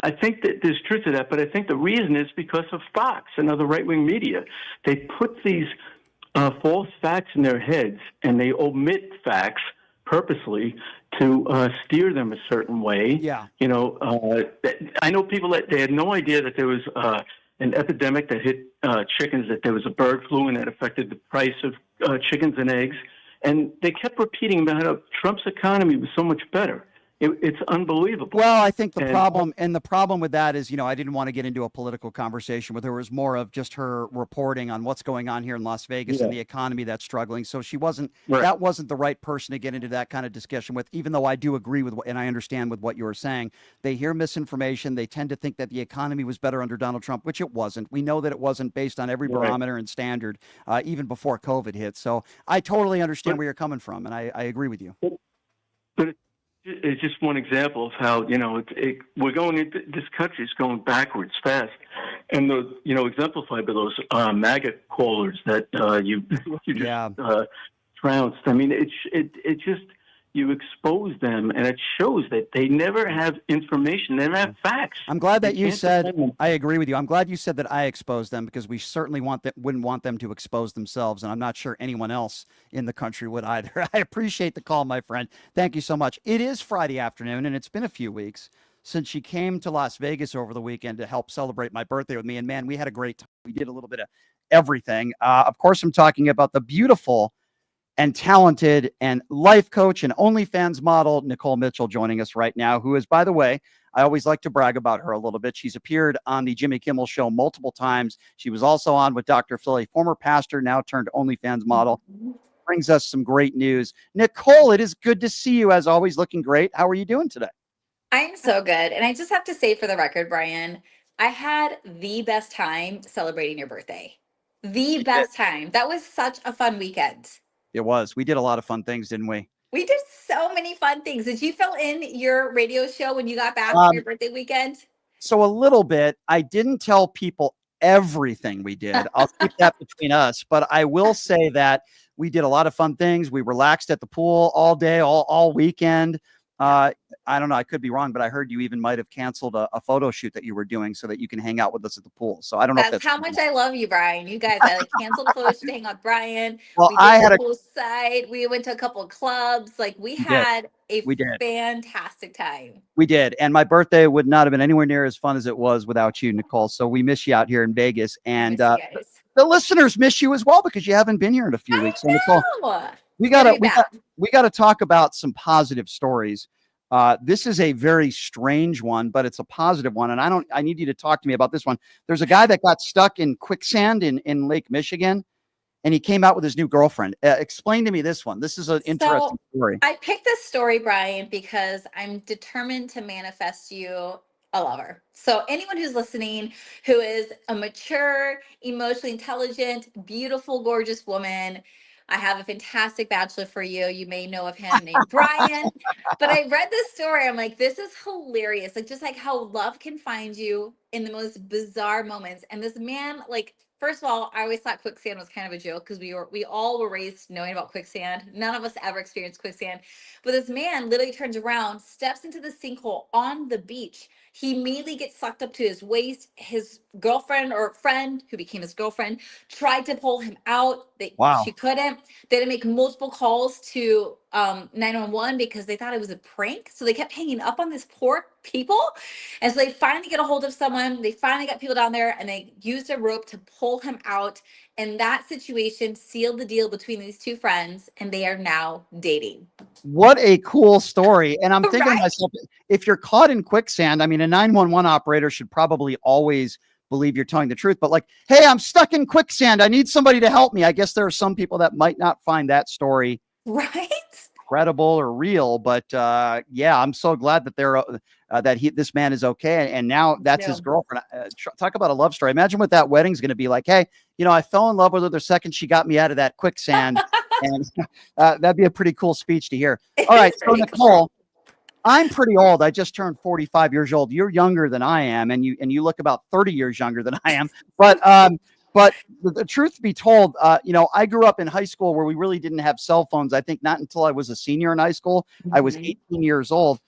I think that there's truth to that. But I think the reason is because of Fox and other right-wing media. They put these false facts in their heads, and they omit facts purposely to steer them a certain way. Yeah. You know, I know people that they had no idea that there was an epidemic that hit chickens, that there was a bird flu and that affected the price of chickens and eggs. And they kept repeating about how Trump's economy was so much better. It's unbelievable. Well, I think the problem with that is, I didn't want to get into a political conversation with her. It was more of just her reporting on what's going on here in Las Vegas and the economy that's struggling. So that wasn't the right person to get into that kind of discussion with, even though I do agree with and I understand with what you were saying. They hear misinformation. They tend to think that the economy was better under Donald Trump, which it wasn't. We know that it wasn't based on every barometer and standard, even before COVID hit. So I totally understand where you're coming from, and I agree with you. But it's just one example of how, we're going into this country is going backwards fast. And exemplified by those MAGA callers that you just trounced. I mean, it just, you expose them, and it shows that they never have information. They never have facts. I'm glad that you said, I agree with you. I'm glad you said that I exposed them, because we certainly wouldn't want them to expose themselves. And I'm not sure anyone else in the country would either. I appreciate the call, my friend. Thank you so much. It is Friday afternoon, and it's been a few weeks since she came to Las Vegas over the weekend to help celebrate my birthday with me. And man, we had a great time. We did a little bit of everything. Of course, I'm talking about the beautiful and talented and life coach and OnlyFans model, Nicole Mitchell, joining us right now, who is, by the way, I always like to brag about her a little bit. She's appeared on the Jimmy Kimmel Show multiple times. She was also on with Dr. Phil, a former pastor, now turned OnlyFans model. Brings us some great news. Nicole, it is good to see you, as always, looking great. How are you doing today? I'm so good. And I just have to say, for the record, Brian, I had the best time celebrating your birthday. The best time. That was such a fun weekend. It was. We did a lot of fun things, didn't we? We did so many fun things. Did you fill in your radio show when you got back from your birthday weekend? So a little bit. I didn't tell people everything we did. I'll keep that between us. But I will say that we did a lot of fun things. We relaxed at the pool all day, all weekend. I don't know. I could be wrong, but I heard you even might have canceled a photo shoot that you were doing so that you can hang out with us at the pool. So I don't know if that's how much I love you, Brian. You guys, I canceled a photo shoot to hang out with Brian. Well, we did the poolside. We went to a couple of clubs. We had a fantastic time. We did. And my birthday would not have been anywhere near as fun as it was without you, Nicole. So we miss you out here in Vegas. And the listeners miss you as well, because you haven't been here in a few weeks. So Nicole, we gotta talk about some positive stories. This is a very strange one, but it's a positive one. And I need you to talk to me about this one. There's a guy that got stuck in quicksand in Lake Michigan, and he came out with his new girlfriend. Explain to me this one. This is an interesting story. I picked this story, Brian, because I'm determined to manifest you a lover. So anyone who's listening who is a mature, emotionally intelligent, beautiful, gorgeous woman, I have a fantastic bachelor for you. You may know of him named Brian. But I read this story. I'm like, this is hilarious. Just how love can find you in the most bizarre moments. And this man, first of all, I always thought quicksand was kind of a joke, because we all were raised knowing about quicksand. None of us ever experienced quicksand. But this man literally turns around, steps into the sinkhole on the beach, He immediately gets sucked up to his waist. His girlfriend or friend, who became his girlfriend, tried to pull him out. She Wow. couldn't. They had to make multiple calls to 911 because they thought it was a prank. So they kept hanging up on this poor people. And so they finally get a hold of someone. They finally got people down there and they used a rope to pull him out. And that situation sealed the deal between these two friends, and they are now dating. What a cool story. And I'm thinking Right? to myself, if you're caught in quicksand, I mean, a 911 operator should probably always believe you're telling the truth, but like, hey, I'm stuck in quicksand. I need somebody to help me. I guess there are some people that might not find that story right credible or real, but yeah, I'm so glad that this man is okay, and now that's his girlfriend. Talk about a love story. Imagine what that wedding's going to be like. Hey, I fell in love with her the second she got me out of that quicksand. And that'd be a pretty cool speech to hear. All right, so Nicole, I'm pretty old. I just turned 45 years old. You're younger than I am, and you look about 30 years younger than I am. But the truth be told, I grew up in high school where we really didn't have cell phones. I think not until I was a senior in high school. I was 18 years old.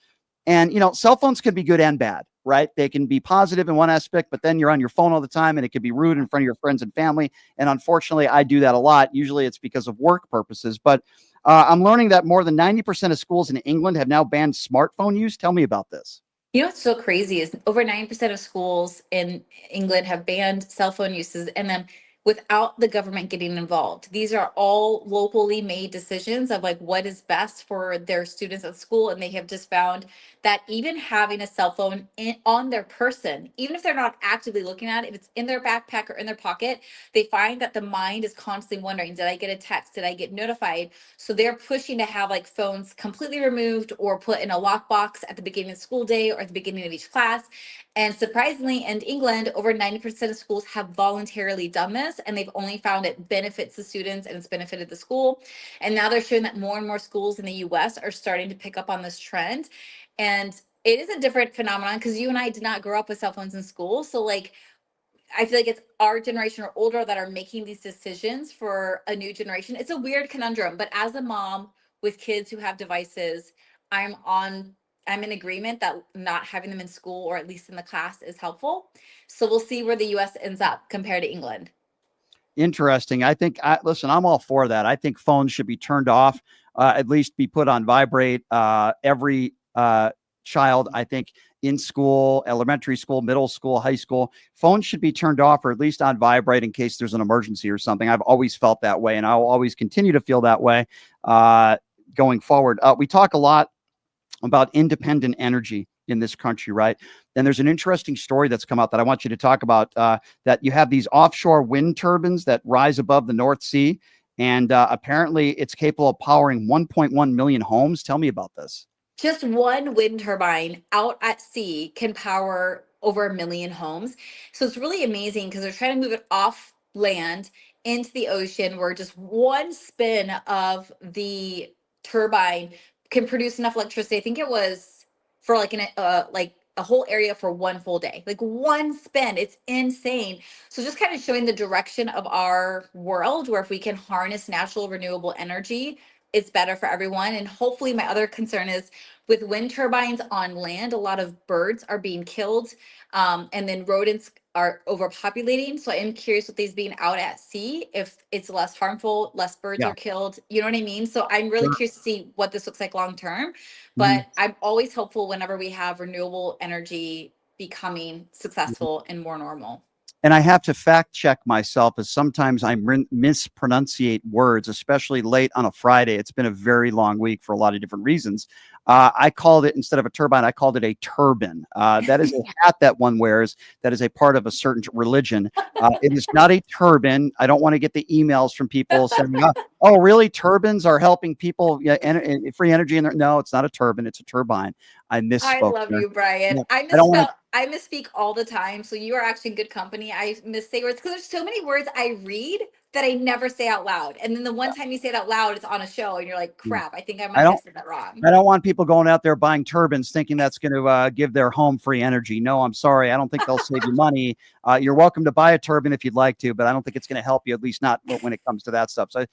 And, cell phones can be good and bad, right? They can be positive in one aspect, but then you're on your phone all the time and it can be rude in front of your friends and family. And unfortunately, I do that a lot. Usually it's because of work purposes. But I'm learning that more than 90% of schools in England have now banned smartphone use. Tell me about this. You know what's so crazy is over 90% of schools in England have banned cell phone uses, and then without the government getting involved. These are all locally made decisions of like what is best for their students at school. And they have just found that even having a cell phone on their person, even if they're not actively looking at it, if it's in their backpack or in their pocket, they find that the mind is constantly wondering, did I get a text? Did I get notified? So they're pushing to have like phones completely removed or put in a lockbox at the beginning of the school day or at the beginning of each class. And surprisingly, in England, over 90% of schools have voluntarily done this, and they've only found it benefits the students and it's benefited the school. And now they're showing that more and more schools in the US are starting to pick up on this trend. And it is a different phenomenon because you and I did not grow up with cell phones in school. So like, I feel like it's our generation or older that are making these decisions for a new generation. It's a weird conundrum, but as a mom with kids who have devices, I'm in agreement that not having them in school or at least in the class is helpful. So we'll see where the US ends up compared to England. Interesting. Listen, I'm all for that. I think phones should be turned off, at least be put on vibrate. Every child, I think, in school, elementary school, middle school, high school, phones should be turned off or at least on vibrate in case there's an emergency or something. I've always felt that way, and I'll always continue to feel that way going forward. We talk a lot about independent energy in this country, right? And there's an interesting story that's come out that I want you to talk about, that you have these offshore wind turbines that rise above the North Sea, and apparently it's capable of powering 1.1 million homes. Tell me about this. Just one wind turbine out at sea can power over 1 million homes. So it's really amazing because they're trying to move it off land into the ocean where just one spin of the turbine can produce enough electricity. I think it was for like a whole area for one full day, like one spin. It's insane. So just kind of showing the direction of our world where if we can harness natural renewable energy, it's better for everyone. And hopefully my other concern is with wind turbines on land, a lot of birds are being killed, and then rodents are overpopulating. So I am curious with these being out at sea, if it's less harmful, less birds are killed. You know what I mean? So I'm really curious to see what this looks like long term. But I'm always hopeful whenever we have renewable energy becoming successful and more normal. And I have to fact check myself as sometimes I mispronunciate words, especially late on a Friday. It's been a very long week for a lot of different reasons. I called it, instead of a turbine, I called it a turban. That is a hat that one wears that is a part of a certain religion. It is not a turban. I don't want to get the emails from people saying, oh, really? Turbans are helping people free energy. No, it's not a turban. It's a turbine. I misspoke. I love you, Brian. Yeah, I misspeak all the time. So you are actually in good company. I missay words because there's so many words I read that I never say out loud. And then the one time you say it out loud, it's on a show and you're like, crap, I think I might have said that wrong. I don't want people going out there buying turbans thinking that's going to give their home free energy. No, I'm sorry. I don't think they'll save you money. You're welcome to buy a turban if you'd like to, but I don't think it's going to help you, at least not when it comes to that stuff. So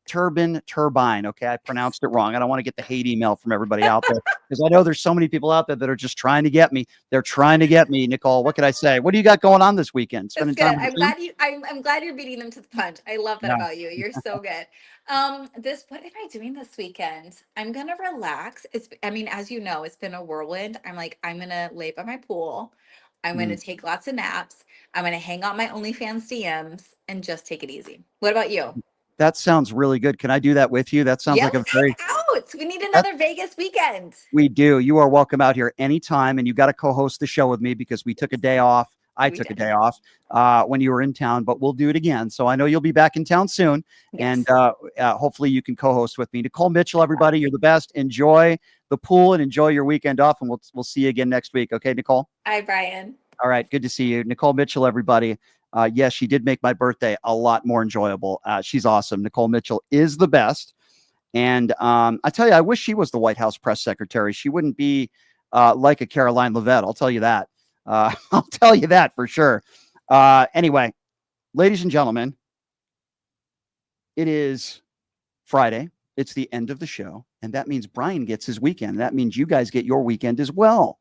turbine. Okay, I pronounced it wrong. I don't want to get the hate email from everybody out there because I know there's so many people out there that are just trying to get me. They're trying to get me, Nicole. What can I say? What do you got going on this weekend? Spending That's time good. with the team? I'm glad you're beating them to the punch. I love that Yeah. about you. You're so good. What am I doing this weekend? I'm gonna relax. As you know, it's been a whirlwind. I'm gonna lay by my pool. I'm gonna take lots of naps. I'm gonna hang out my OnlyFans DMs and just take it easy. What about you? That sounds really good. Can I do that with you? That sounds like a Let's very hang out. We need another Vegas weekend. We do. You are welcome out here anytime, and you got to co-host the show with me because we took a day off. I took a day off when you were in town, but we'll do it again. So I know you'll be back in town soon, and hopefully you can co-host with me. Nicole Mitchell, everybody, you're the best. Enjoy the pool and enjoy your weekend off, and we'll see you again next week. Okay, Nicole? Hi, Brian. All right, good to see you. Nicole Mitchell, everybody. Yes, she did make my birthday a lot more enjoyable. She's awesome. Nicole Mitchell is the best. And I tell you, I wish she was the White House press secretary. She wouldn't be like a Caroline Leavitt. I'll tell you that. I'll tell you that for sure. Anyway, ladies and gentlemen, it is Friday. It's the end of the show. And that means Brian gets his weekend. That means you guys get your weekend as well.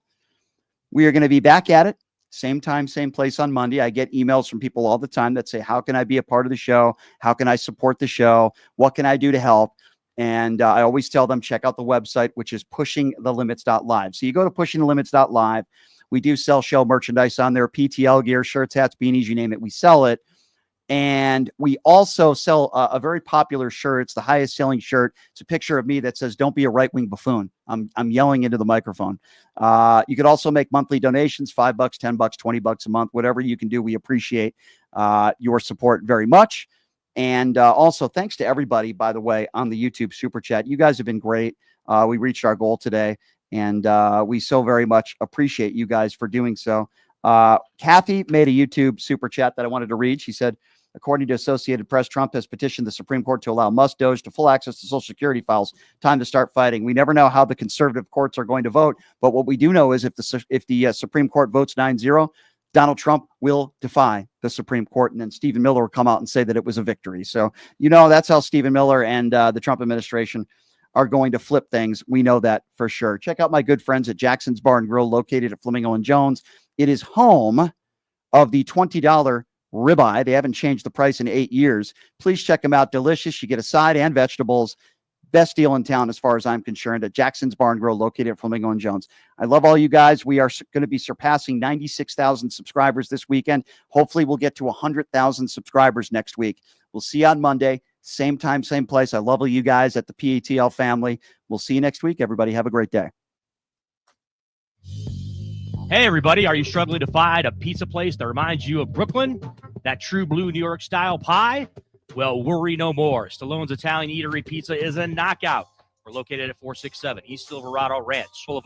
We are going to be back at it. Same time, same place on Monday. I get emails from people all the time that say, how can I be a part of the show? How can I support the show? What can I do to help? And I always tell them, check out the website, which is pushingthelimits.live. So you go to pushingthelimits.live. We do sell show merchandise on there, PTL gear, shirts, hats, beanies, you name it. We sell it. And we also sell a very popular shirt. It's the highest selling shirt. It's a picture of me that says, don't be a right-wing buffoon. I'm yelling into the microphone. You could also make monthly donations, $5, $10, $20 a month, whatever you can do. We appreciate your support very much. And also thanks to everybody, by the way, on the YouTube Super Chat. You guys have been great. We reached our goal today, and we so very much appreciate you guys for doing so. Kathy made a YouTube Super Chat that I wanted to read. She said, according to Associated Press, Trump has petitioned the Supreme Court to allow Musk Doge to full access to Social Security files. Time to start fighting. We never know how the conservative courts are going to vote, but what we do know is if the Supreme Court votes 9-0, Donald Trump will defy the Supreme Court, and then Stephen Miller will come out and say that it was a victory. So, that's how Stephen Miller and the Trump administration are going to flip things. We know that for sure. Check out my good friends at Jackson's Bar and Grill, located at Flamingo and Jones. It is home of the $20 ribeye. They haven't changed the price in 8 years. Please check them out. Delicious. You get a side and vegetables. Best deal in town as far as I'm concerned at Jackson's Bar and Grill, located at Flamingo and Jones. I love all you guys. We are going to be surpassing 96,000 subscribers this weekend. Hopefully we'll get to 100,000 subscribers next week. We'll see you on Monday. Same time, same place. I love all you guys at the PATL family. We'll see you next week. Everybody have a great day. Hey, everybody. Are you struggling to find a pizza place that reminds you of Brooklyn? That true blue New York style pie? Well, worry no more. Stallone's Italian Eatery Pizza is a knockout. We're located at 467 East Silverado Ranch, full of